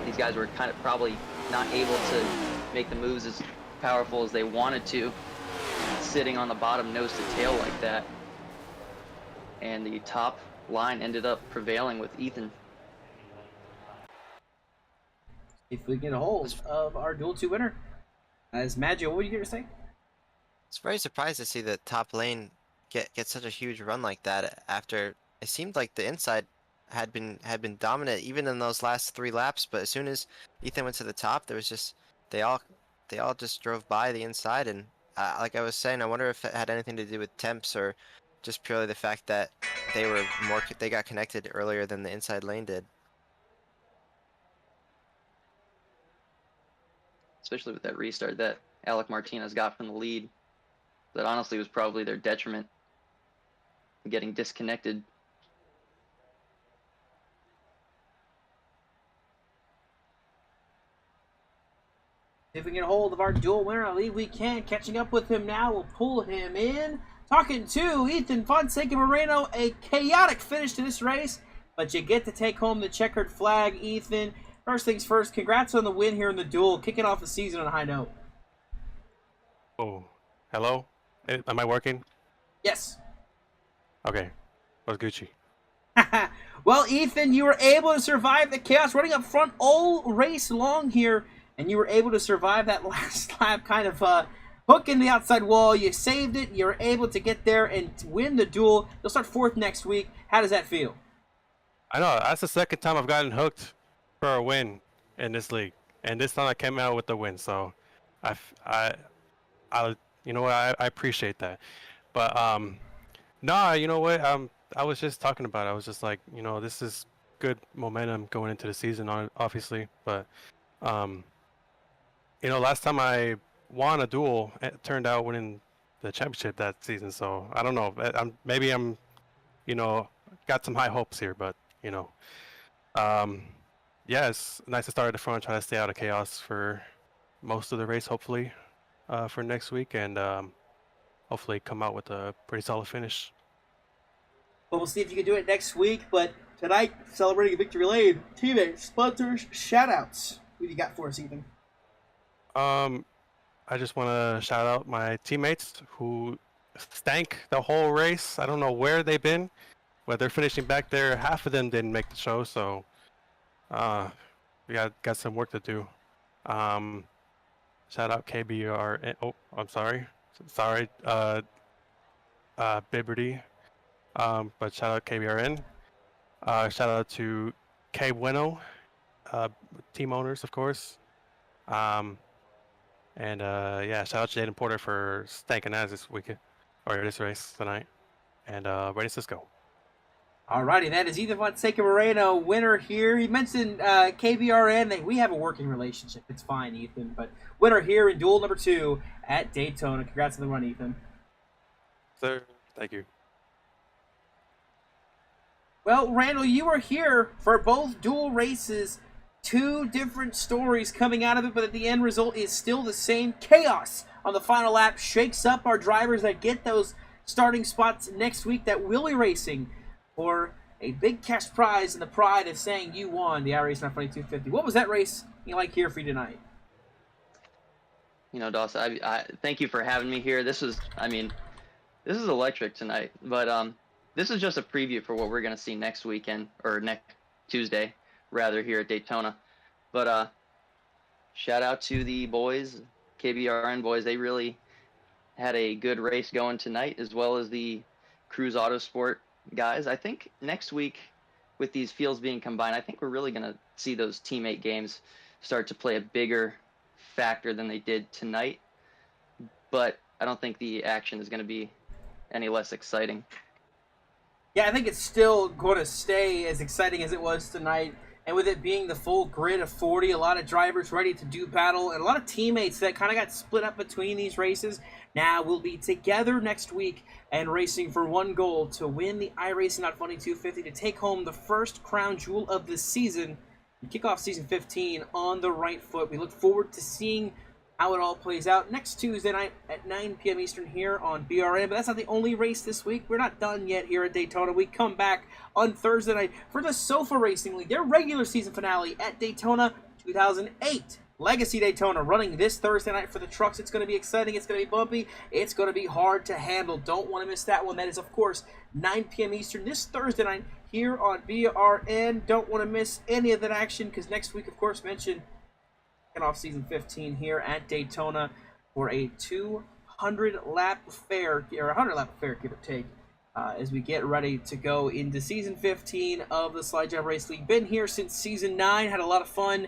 These guys were kind of probably not able to make the moves as powerful as they wanted to, sitting on the bottom nose to tail like that. And the top line ended up prevailing with Ethan. If we get a hold of our Duel 2 winner, as Maggio, what were you going to say? I was very surprised to see the top lane get such a huge run like that after it seemed like the inside had been dominant even in those last 3 laps, but as soon as Ethan went to the top, there was just they all just drove by the inside, and like I was saying, I wonder if it had anything to do with temps or just purely the fact that they got connected earlier than the inside lane did. Especially with that restart that Alec Martinez got from the lead. That honestly was probably their detriment, getting disconnected. If we can get a hold of our dual winner, I believe we can. Catching up with him now, we'll pull him in. Talking to Ethan Fonseca Moreno, a chaotic finish to this race, but you get to take home the checkered flag, Ethan. First things first, congrats on the win here in the duel, kicking off the season on a high note. Oh, hello? Am I working? Yes. Okay. What's Gucci? Well, Ethan, you were able to survive the chaos running up front all race long here, and you were able to survive that last lap kind of hook in the outside wall. You saved it. You were able to get there and win the duel. You'll start 4th next week. How does that feel? I know. That's the second time I've gotten hooked for a win in this league, and this time I came out with the win. So, you know what? I appreciate that. But nah, you know what? I was just talking about it. I was just like, you know, this is good momentum going into the season, obviously. But You know, last time I won a duel, it turned out winning the championship that season. So I don't know. Maybe I'm, you know, got some high hopes here, but you know, yeah, it's nice to start at the front, try to stay out of chaos for most of the race, hopefully, for next week, and hopefully come out with a pretty solid finish. Well, we'll see if you can do it next week. But tonight, celebrating a victory lane, teammates, sponsors, shout-outs. Who do you got for us, Ethan? I just want to shout out my teammates who stank the whole race. I don't know where they've been, but they're finishing back there. Half of them didn't make the show, so we got some work to do. Shout out KBR. Oh, I'm sorry, Biberty. But shout out KBRN. Shout out to K Bueno, team owners, of course. And yeah, shout out to Jaden Porter for stanking ass this weekend, or this race tonight. And ready to go. Alrighty, that is Ethan Fonseca Moreno, winner here. He mentioned KBRN. We have a working relationship. It's fine, Ethan. But winner here in duel number 2 at Daytona. Congrats on the run, Ethan. Sir, thank you. Well, Randall, you were here for both duel races. 2 different stories coming out of it, but the end result is still the same. Chaos on the final lap shakes up our drivers that get those starting spots next week that will be racing for a big cash prize and the pride of saying you won the iRacing 250. What was that race like here for you tonight? You know, Dawson, I thank you for having me here. This is electric tonight, but this is just a preview for what we're going to see next weekend, or next Tuesday, rather, here at Daytona. But shout out to the boys, KBRN boys. They really had a good race going tonight, as well as the Cruise Autosport guys. I think next week, with these fields being combined, I think we're really going to see those teammate games start to play a bigger factor than they did tonight. But I don't think the action is going to be any less exciting. Yeah, I think it's still going to stay as exciting as it was tonight. And with it being the full grid of 40, a lot of drivers ready to do battle, and a lot of teammates that kind of got split up between these races, now we'll be together next week and racing for one goal: to win the iRacing Not Funny 250, to take home the first crown jewel of the season and kick off season 15 on the right foot. We look forward to seeing how it all plays out next Tuesday night at 9 p.m. Eastern here on BRN. But that's not the only race this week. We're not done yet here at Daytona. We come back on Thursday night for the Sofa Racing League, their regular season finale at Daytona 2008. Legacy Daytona running this Thursday night for the trucks. It's going to be exciting. It's going to be bumpy. It's going to be hard to handle. Don't want to miss that one. That is, of course, 9 p.m. Eastern this Thursday night here on BRN. Don't want to miss any of that action, because next week, of course, mentioned off season 15 here at Daytona for a 200-lap affair, or 100-lap affair, give or take, as we get ready to go into season 15 of the Slide Job Race League. Been here since season 9, had a lot of fun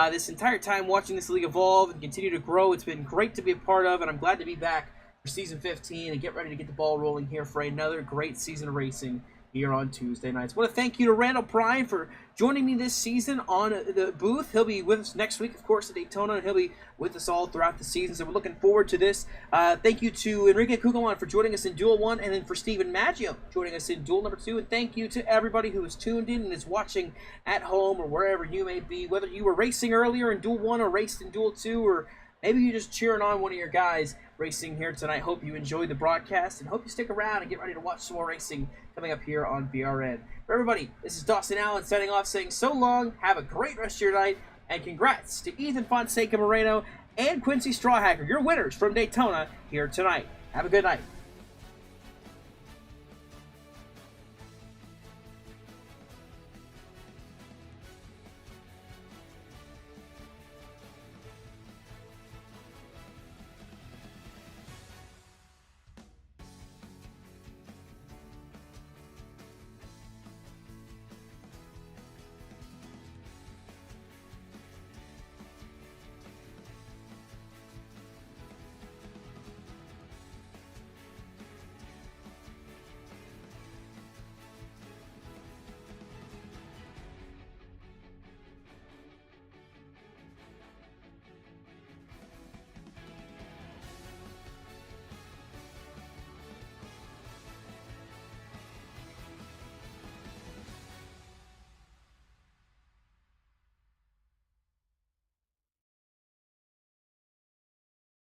this entire time watching this league evolve and continue to grow. It's been great to be a part of, and I'm glad to be back for season 15 and get ready to get the ball rolling here for another great season of racing here on Tuesday nights. I want to thank you to Randall Prime for joining me this season on the booth. He'll be with us next week, of course, at Daytona, and he'll be with us all throughout the season, so we're looking forward to this. Thank you to Enrique Kugelman for joining us in Duel 1, and then for Stephen Maggio joining us in Duel number 2, and thank you to everybody who is tuned in and is watching at home or wherever you may be, whether you were racing earlier in Duel 1 or raced in Duel 2, or maybe you're just cheering on one of your guys racing here tonight. Hope you enjoyed the broadcast, and hope you stick around and get ready to watch some more racing coming up here on BRN. For everybody, this is Dawson Allen signing off, saying so long, have a great rest of your night, and congrats to Ethan Fonseca Moreno and Quincy Strawhacker, your winners from Daytona here tonight. Have a good night.